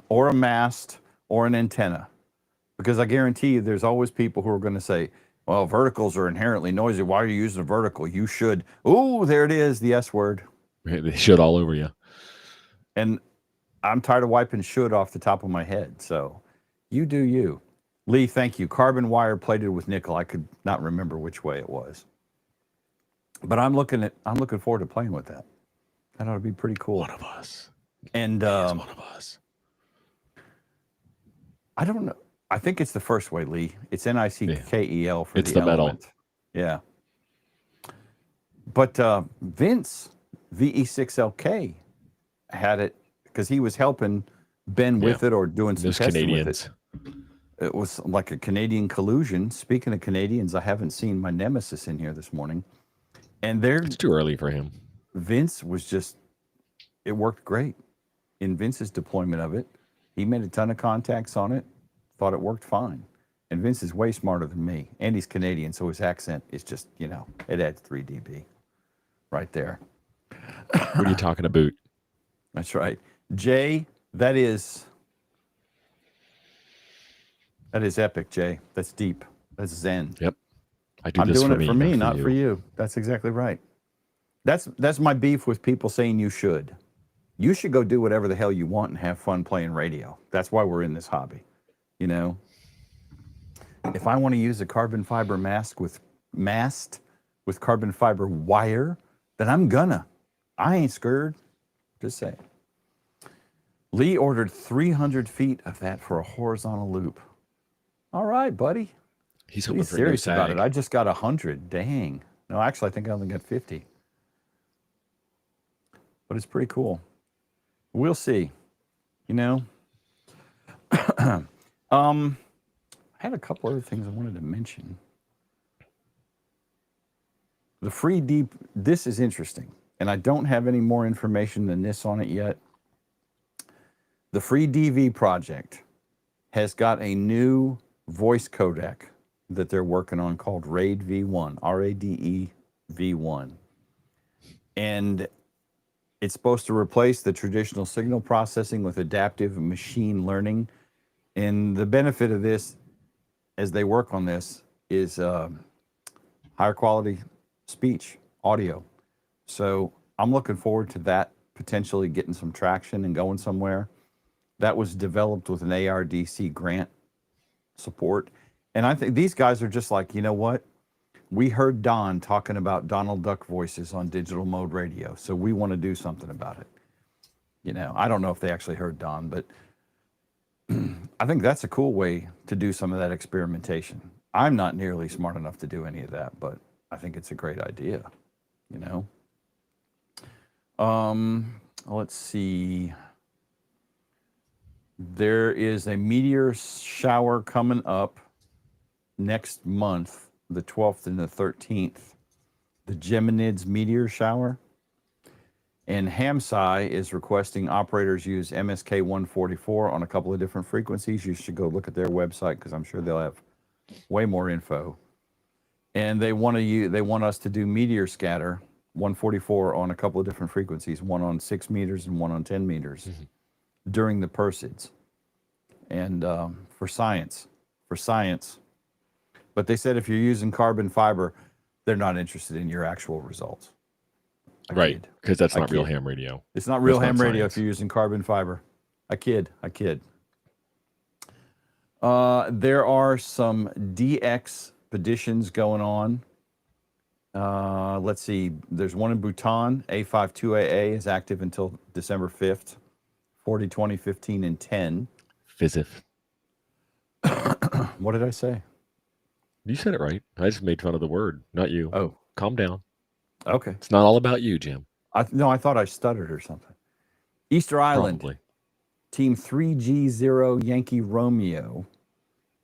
Or a mast or an antenna. Because I guarantee you there's always people who are going to say, well, verticals are inherently noisy. Why are you using a vertical? You should. Oh, there it is, the S word. They should all over you. And I'm tired of wiping should off the top of my head. So you do you. Lee, thank you. Carbon wire plated with nickel. I could not remember which way it was. But I'm looking forward to playing with that. That ought to be pretty cool. One of us. And one of us. I don't know. I think it's the first way, Lee. It's NICKEL for it's the element. metal. Yeah. But Vince, VE6LK, had it because he was helping Ben with it or doing some testing with it. It was like a Canadian collusion. Speaking of Canadians, I haven't seen my nemesis in here this morning. And it's too early for him. Vince was it worked great in Vince's deployment of it. He made a ton of contacts on it, thought it worked fine. And Vince is way smarter than me. And he's Canadian, so his accent is just, it adds 3 dB right there. What are you talking about? That's right. Jay, that is epic, Jay. That's deep. That's Zen. Yep. I'm doing it for me, not for you. That's exactly right. That's my beef with people saying you should. You should go do whatever the hell you want and have fun playing radio. That's why we're in this hobby. If I want to use a carbon fiber mast with carbon fiber wire, then I'm gonna. I ain't scared. Just saying. Lee ordered 300 feet of that for a horizontal loop. All right, buddy. He's hoping for serious no about it. I just got 100. Dang. No, actually, I think I only got 50. but it's pretty cool. We'll see. You know, I had a couple other things I wanted to mention. The free deep. This is interesting, and I don't have any more information than this on it yet. The Free DV project has got a new voice codec that they're working on called RAID V1, RADE V1. And it's supposed to replace the traditional signal processing with adaptive machine learning. And the benefit of this, as they work on this, is higher quality speech, audio. So I'm looking forward to that potentially getting some traction and going somewhere. That was developed with an ARDC grant support. And I think these guys are just like, you know what? We heard Don talking about Donald Duck voices on digital mode radio, so we want to do something about it. You know, I don't know if they actually heard Don, but I think that's a cool way to do some of that experimentation. I'm not nearly smart enough to do any of that, but I think it's a great idea, you know? Let's see. There is a meteor shower coming up next month, the 12th and the 13th, the Geminids meteor shower. And Hamsai is requesting operators use MSK 144 on a couple of different frequencies. You should go look at their website because I'm sure they'll have way more info. And they want us to do meteor scatter 144 on a couple of different frequencies, one on 6 meters and one on 10 meters during the Perseids. And for science. But they said if you're using carbon fiber, they're not interested in your actual results. Right, because that's not real ham radio. It's not real ham radio if you're using carbon fiber. I kid. There are some DX petitions going on. Let's see. There's one in Bhutan. A52AA is active until December 5th. 40, 20, 15, and 10. Physif. What did I say? You said it right. I just made fun of the word, not you. Oh. Calm down. Okay. It's not all about you, Jim. No, I thought I stuttered or something. Easter Island. Probably. Team 3G0 Yankee Romeo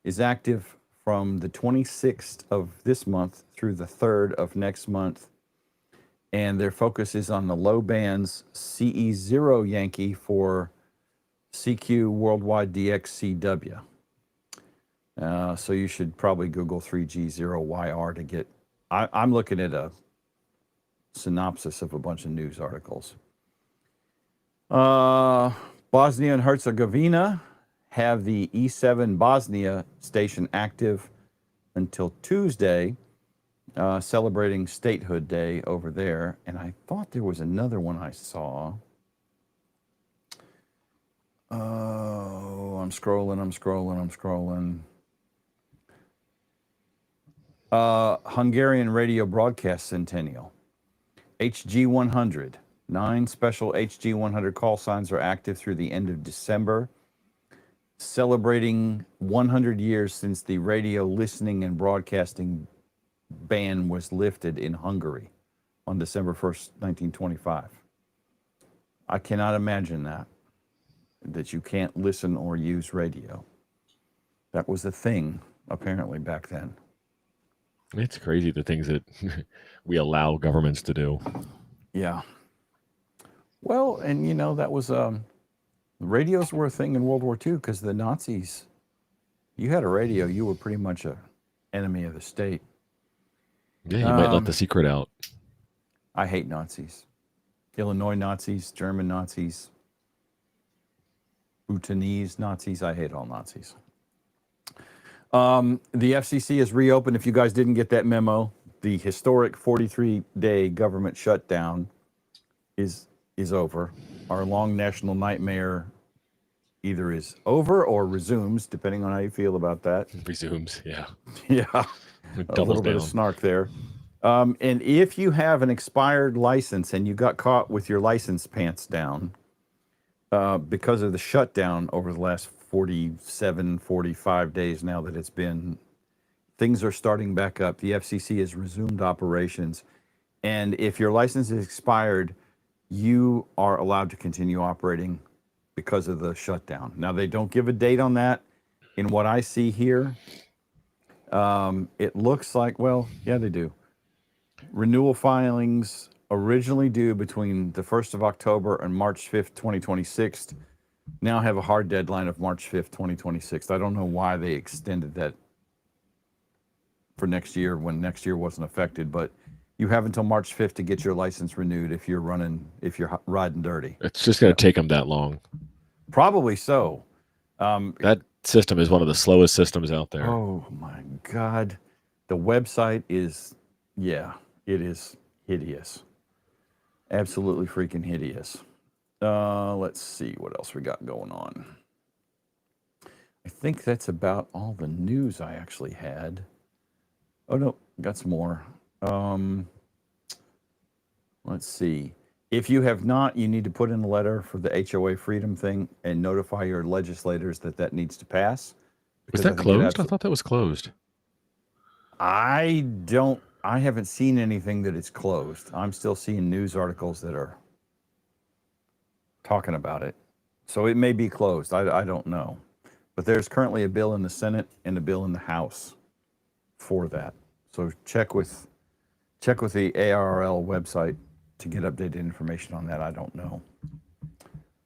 is active from the 26th of this month through the 3rd of next month. And their focus is on the low bands CE0 Yankee for CQ Worldwide DXCW. So you should probably Google 3G0YR to get... I'm looking at a synopsis of a bunch of news articles. Bosnia and Herzegovina have the E7 Bosnia station active until Tuesday, celebrating Statehood Day over there. And I thought there was another one I saw. Oh, I'm scrolling. Hungarian Radio Broadcast Centennial. HG100. 9 special HG100 call signs are active through the end of December, celebrating 100 years since the radio listening and broadcasting ban was lifted in Hungary on December 1st, 1925. I cannot imagine that you can't listen or use radio. That was a thing, apparently, back then. It's crazy the things that we allow governments to do. Yeah. Well, and you know, that was, radios were a thing in World War II because the Nazis, you had a radio, you were pretty much an enemy of the state. Yeah, you might let the secret out. I hate Nazis. Illinois Nazis, German Nazis, Bhutanese Nazis. I hate all Nazis. The FCC is reopened. If you guys didn't get that memo, the historic 43-day government shutdown is over. Our long national nightmare either is over or resumes, depending on how you feel about that. Resumes, yeah. Yeah, a little bit of snark there. And if you have an expired license and you got caught with your license pants down because of the shutdown over the last 47, 45 days now that it's been, things are starting back up. The FCC has resumed operations. And if your license is expired, you are allowed to continue operating because of the shutdown. Now, they don't give a date on that. In what I see here, it looks like, well, yeah, they do. Renewal filings originally due between the 1st of October and March 5th, 2026, now have a hard deadline of March 5th, 2026. I don't know why they extended that for next year when next year wasn't affected, but you have until March 5th to get your license renewed if you're riding dirty. It's just going to take them that long. Probably so. That system is one of the slowest systems out there. Oh my God. The website is, yeah, it is hideous. Absolutely freaking hideous. Let's see what else we got going on. I think that's about all the news I actually had. Oh no, got some more. Let's see. If you have not, you need to put in a letter for the HOA freedom thing and notify your legislators that needs to pass. Was that closed? I thought that was closed. I haven't seen anything that it's closed. I'm still seeing news articles that are talking about it. So it may be closed. I don't know. But there's currently a bill in the Senate and a bill in the House for that. So check with the ARRL website to get updated information on that. I don't know.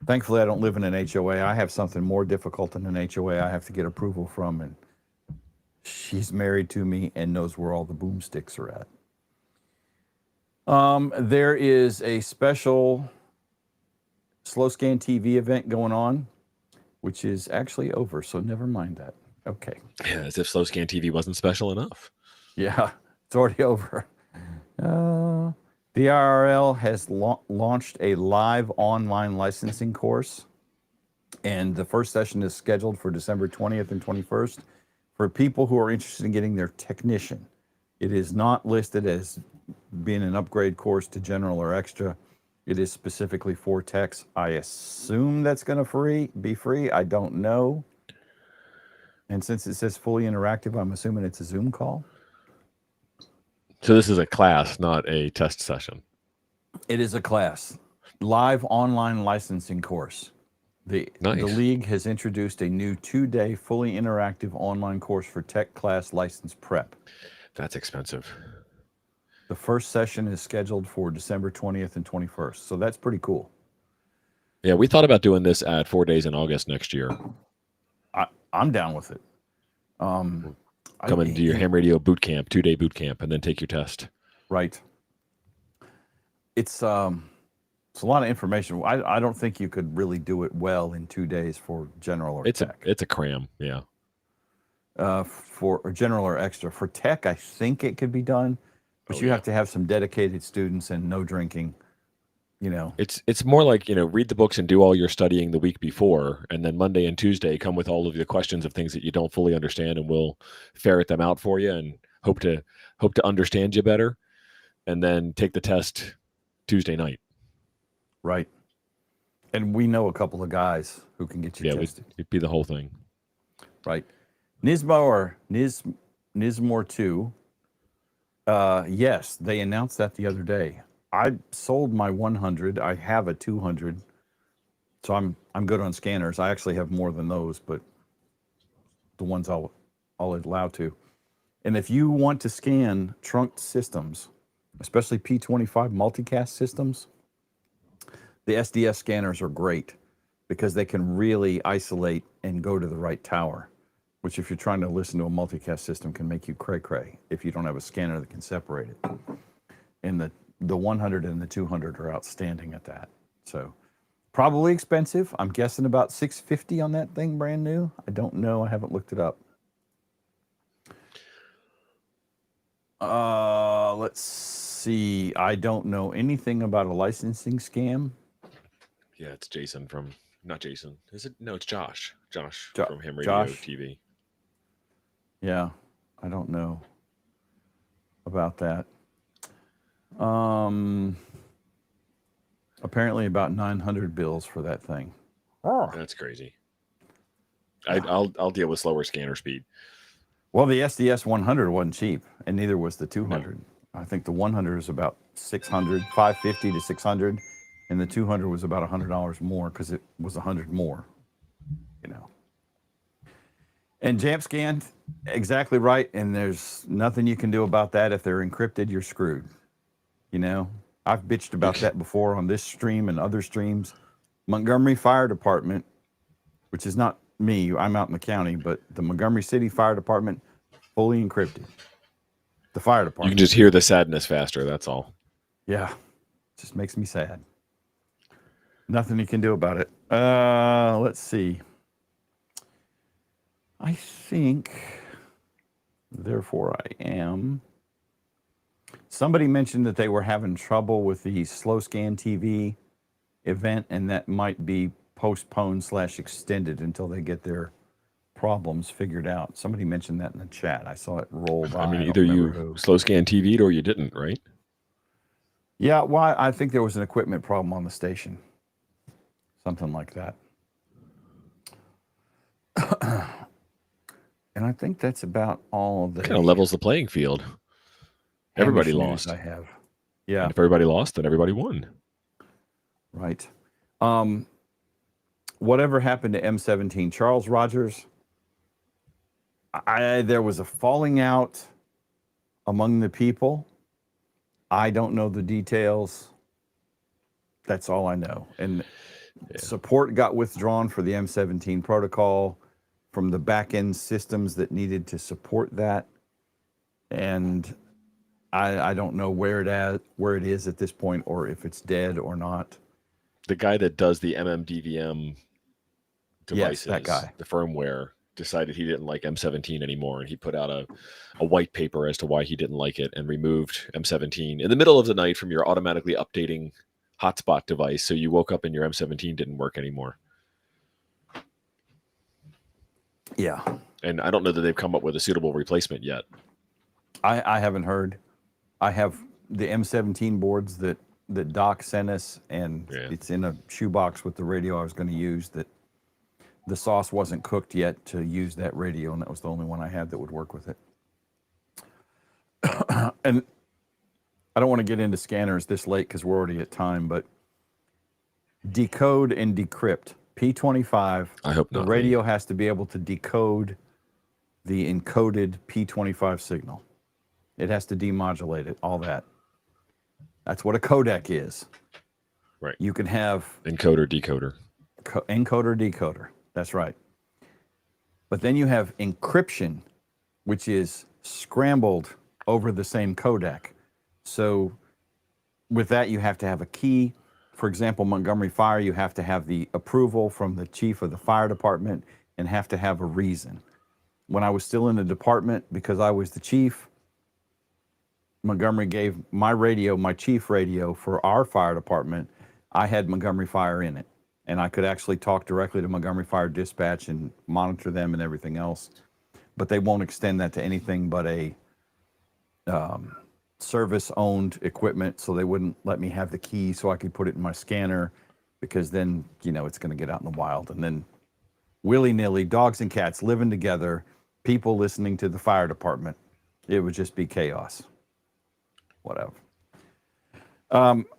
Thankfully, I don't live in an HOA. I have something more difficult than an HOA I have to get approval from, and she's married to me and knows where all the boomsticks are at. There is a special slow scan TV event going on, which is actually over, so never mind that. Okay. Yeah, as if slow scan TV wasn't special enough. Yeah, it's already over. The IRL has launched a live online licensing course, and the first session is scheduled for December 20th and 21st for people who are interested in getting their technician. It is not listed as being an upgrade course to general or extra. It is specifically for techs. I assume that's going to be free. I don't know. And since it says fully interactive, I'm assuming it's a Zoom call. So this is a class, not a test session. It is a class. Live online licensing course. The league has introduced a new 2-day fully interactive online course for tech class license prep. That's expensive. The first session is scheduled for December 20th and 21st. So that's pretty cool. Yeah, we thought about doing this at 4 days in August next year. I'm down with it. Come and do your ham radio boot camp, 2-day boot camp, and then take your test. Right. It's a lot of information. I don't think you could really do it well in 2 days for general or tech. It's a cram, yeah. For general or extra. For tech, I think it could be done, but you have to have some dedicated students and no drinking. You know, it's more like, read the books and do all your studying the week before, and then Monday and Tuesday come with all of the questions of things that you don't fully understand, and we'll ferret them out for you and hope to understand you better, and then take the test Tuesday night. Right. And we know a couple of guys who can get you tested. It'd be the whole thing. Right. Nismore 2. Yes, they announced that the other day. I sold my 100. I have a 200. So I'm good on scanners. I actually have more than those, but the ones I'll allow to. And if you want to scan trunked systems, especially P25 multicast systems, the SDS scanners are great because they can really isolate and go to the right tower, which if you're trying to listen to a multicast system can make you cray-cray if you don't have a scanner that can separate it. And the 100 and the 200 are outstanding at that. So probably expensive. I'm guessing about $650 on that thing brand new. I don't know. I haven't looked it up. Let's see. I don't know anything about a licensing scam. Yeah, it's Jason from, not Jason. Is it? No, it's Josh. Josh from Ham Radio TV. Yeah, I don't know about that. Apparently about 900 bills for that thing. Oh, that's crazy. I'll deal with slower scanner speed. Well, the SDS 100 wasn't cheap, and neither was the 200. No. I think the 100 is about 600, 550 to 600, and the 200 was about $100 more because it was 100 more, you know. And jump scanned, exactly right. And there's nothing you can do about that. If they're encrypted, you're screwed. You know, I've bitched about that before on this stream and other streams. Montgomery Fire Department, which is not me, I'm out in the county, but the Montgomery City Fire Department, fully encrypted. The fire You department. can just hear the sadness faster. That's all. Yeah, just makes me sad. Nothing you can do about it. Let's see. I think, therefore I am. Somebody mentioned that they were having trouble with the slow scan TV event, and that might be postponed / extended until they get their problems figured out. Somebody mentioned that in the chat. I saw it roll by. I mean, either you slow scan TV'd or you didn't, right? Yeah, well, I think there was an equipment problem on the station. Something like that. And I think that's about all of the Kind of levels the playing field. Everybody lost. I have. Yeah. And if everybody lost, then everybody won. Right. Whatever happened to M17? Charles Rogers, there was a falling out among the people. I don't know the details. That's all I know. And support got withdrawn for the M17 protocol from the back-end systems that needed to support that. And I don't know where it is at this point, or if it's dead or not. The guy that does the MMDVM devices, yes, that guy. The firmware, decided he didn't like M17 anymore, and he put out a white paper as to why he didn't like it and removed M17 in the middle of the night from your automatically updating hotspot device. So you woke up and your M17 didn't work anymore. Yeah. And I don't know that they've come up with a suitable replacement yet. I haven't heard. I have the M17 boards that Doc sent us, and it's in a shoebox with the radio I was going to use. That the sauce wasn't cooked yet to use that radio, and that was the only one I had that would work with it. And I don't want to get into scanners this late because we're already at time, but decode and decrypt. P25. I hope not. The radio has to be able to decode the encoded P25 signal. It has to demodulate it, all that. That's what a codec is. Right. You can have encoder, decoder. Encoder, decoder. That's right. But then you have encryption, which is scrambled over the same codec. So with that, you have to have a key. For example, Montgomery Fire, you have to have the approval from the chief of the fire department and have to have a reason. When I was still in the department, because I was the chief, Montgomery gave my radio, my chief radio for our fire department. I had Montgomery Fire in it, and I could actually talk directly to Montgomery Fire dispatch and monitor them and everything else. But they won't extend that to anything but a service-owned equipment, so they wouldn't let me have the key so I could put it in my scanner, because then, you know, it's going to get out in the wild. And then willy-nilly, dogs and cats living together, people listening to the fire department. It would just be chaos. Whatever.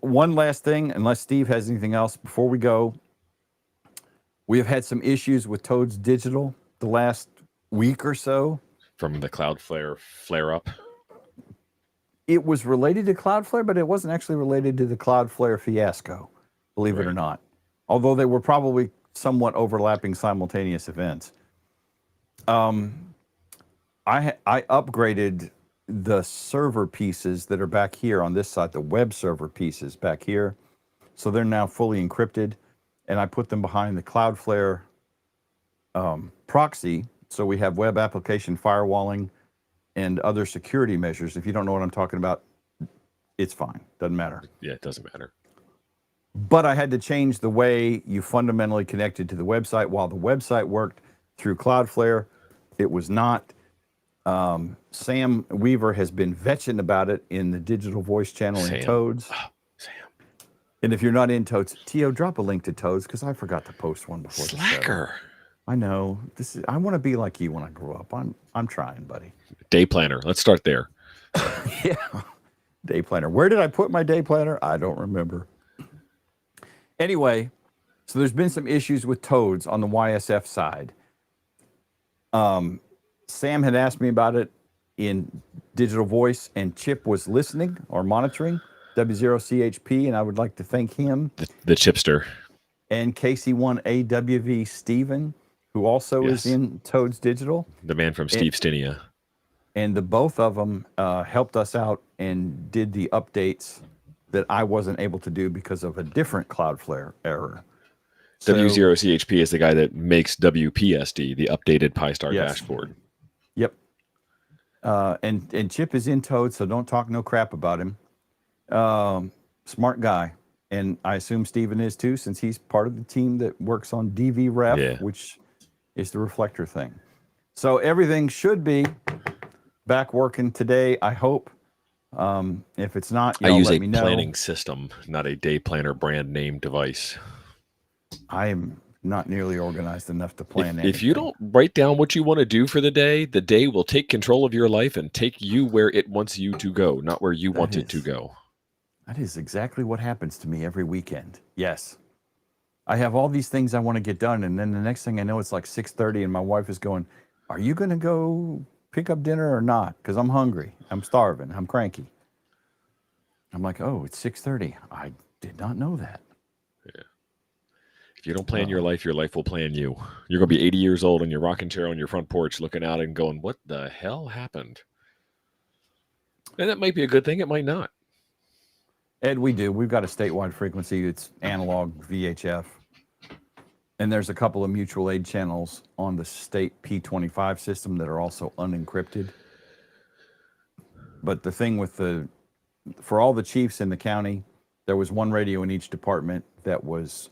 One last thing, unless Steve has anything else before we go. We have had some issues with Toads Digital the last week or so. From the Cloudflare flare-up? It was related to Cloudflare, but it wasn't actually related to the Cloudflare fiasco, believe it or not. Although they were probably somewhat overlapping simultaneous events. I upgraded the server pieces that are back here on this side, the web server pieces back here. So they're now fully encrypted, and I put them behind the Cloudflare proxy. So we have web application firewalling and other security measures. If you don't know what I'm talking about, it's fine. Doesn't matter. Yeah, it doesn't matter. But I had to change the way you fundamentally connected to the website. While the website worked through Cloudflare, it was not. Sam Weaver has been vetching about it in the digital voice channel in Toads. Oh, Sam. And if you're not in Toads, Tio, drop a link to Toads, because I forgot to post one before. Slacker. I know. I want to be like you when I grow up. I'm trying, buddy. Day planner. Let's start there. Yeah. Day planner. Where did I put my day planner? I don't remember. Anyway, so there's been some issues with toads on the YSF side. Sam had asked me about it in digital voice, and Chip was listening or monitoring W0CHP, and I would like to thank him. The chipster. And KC1AWV Steven, who also is in Toads Digital. The man from Steve Stinia. And the both of them helped us out and did the updates that I wasn't able to do because of a different Cloudflare error. W0CHP is the guy that makes WPSD, the updated Pi-Star dashboard. Yep. And Chip is in Toad, so don't talk no crap about him. Smart guy. And I assume Steven is too, since he's part of the team that works on DVRef, which is the reflector thing. So everything should be back working today, I hope. If it's not, I use a planning system, not a day planner brand name device. I am not nearly organized enough to plan anything. If you don't write down what you want to do for the day will take control of your life and take you where it wants you to go, not where you want it to go. That is exactly what happens to me every weekend. Yes. I have all these things I want to get done, and then the next thing I know, it's like 6:30, and my wife is going, "Are you going to go pick up dinner or not? Because I'm hungry. I'm starving. I'm cranky." I'm like, "Oh, it's 6:30. I did not know that." Yeah. If you don't plan your life will plan you. You're going to be 80 years old in your rocking chair on your front porch looking out and going, "What the hell happened?" And that might be a good thing. It might not. Ed, we've got a statewide frequency. It's analog VHF. And there's a couple of mutual aid channels on the state P25 system that are also unencrypted. But the thing with for all the chiefs in the county, there was one radio in each department that was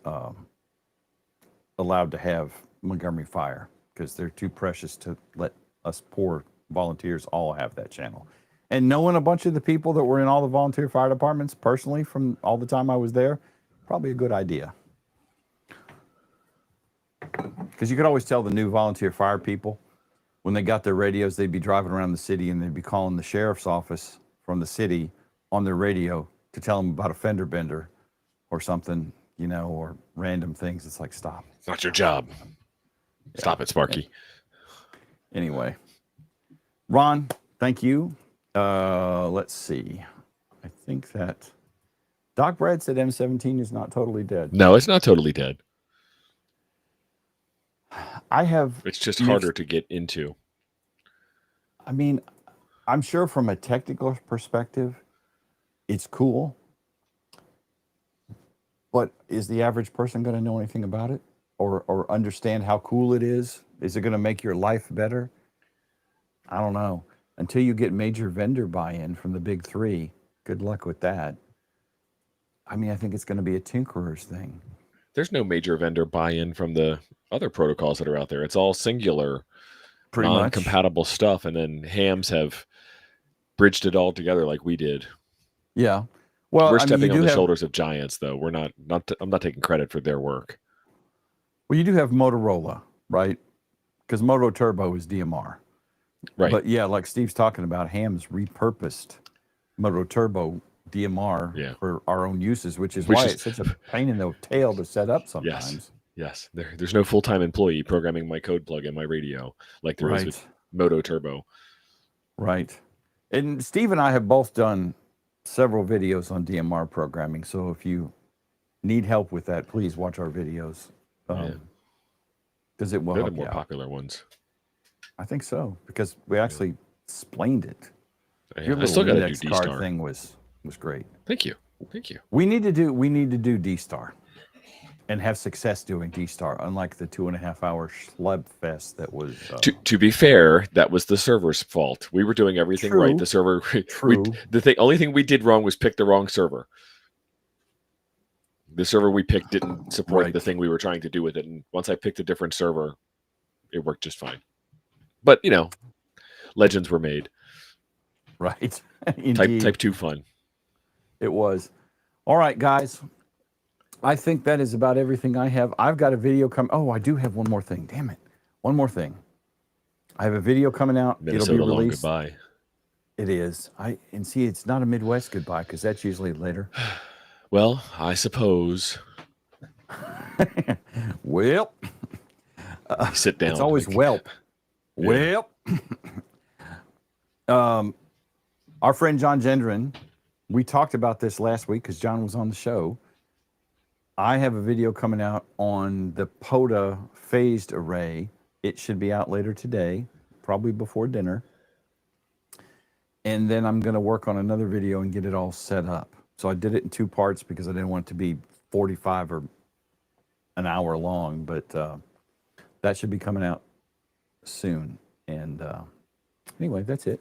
allowed to have Montgomery Fire, because they're too precious to let us poor volunteers all have that channel. And knowing a bunch of the people that were in all the volunteer fire departments personally from all the time I was there, probably a good idea. Because you could always tell the new volunteer fire people, when they got their radios, they'd be driving around the city and they'd be calling the sheriff's office from the city on their radio to tell them about a fender bender or something, or random things. It's like, stop. It's not your job. Stop it, Sparky. Anyway. Ron, thank you. Let's see. I think that Doc Brad said M17 is not totally dead. No, it's not totally dead. It's just harder to get into. I mean, I'm sure from a technical perspective, it's cool. But is the average person going to know anything about it or understand how cool it is? Is it going to make your life better? I don't know. Until you get major vendor buy-in from the big three, good luck with that. I mean, I think it's going to be a tinkerer's thing. There's no major vendor buy-in from the other protocols that are out there. It's all singular, non-compatible stuff, and then hams have bridged it all together like we did. Yeah. Well, we're stepping on the shoulders of giants, though. I'm not taking credit for their work. Well, you do have Motorola, right? Because Moto Turbo is DMR. Right. But yeah, like Steve's talking about, hams repurposed Moto Turbo DMR for our own uses, which is why it's such a pain in the tail to set up sometimes. Yes. There's no full-time employee programming my code plug in my radio like there is with Moto Turbo. Right. And Steve and I have both done several videos on DMR programming. So if you need help with that, please watch our videos. Because it will They're help the more popular ones. I think so, because we actually explained it. Your little index card thing was great. Thank you. We need to do D-Star and have success doing D-Star, unlike the 2.5-hour schlub fest that was. To be fair, that was the server's fault. We were doing everything right. The server. Only thing we did wrong was pick the wrong server. The server we picked didn't support the thing we were trying to do with it, and once I picked a different server, it worked just fine. But legends were made. Right. Type 2 fun. It was. All right, guys. I think that is about everything I have. I've got a video coming. Oh, I do have one more thing. Damn it. One more thing. I have a video coming out. Minnesota It'll be released. Long goodbye. It is. It's not a Midwest goodbye because that's usually later. Well, I suppose. Well, You sit down. it's always like, whelp. Yeah. Well, our friend John Gendron, we talked about this last week because John was on the show. I have a video coming out on the POTA phased array. It should be out later today, probably before dinner. And then I'm going to work on another video and get it all set up. So I did it in 2 parts because I didn't want it to be 45 or an hour long, but that should be coming out soon. And anyway, that's it.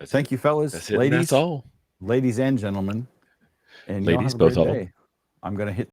Thank you, fellas, That's it. ladies, That's all. ladies and gentlemen. And Ladies, y'all have a both great of 'em. day. I'm going to hit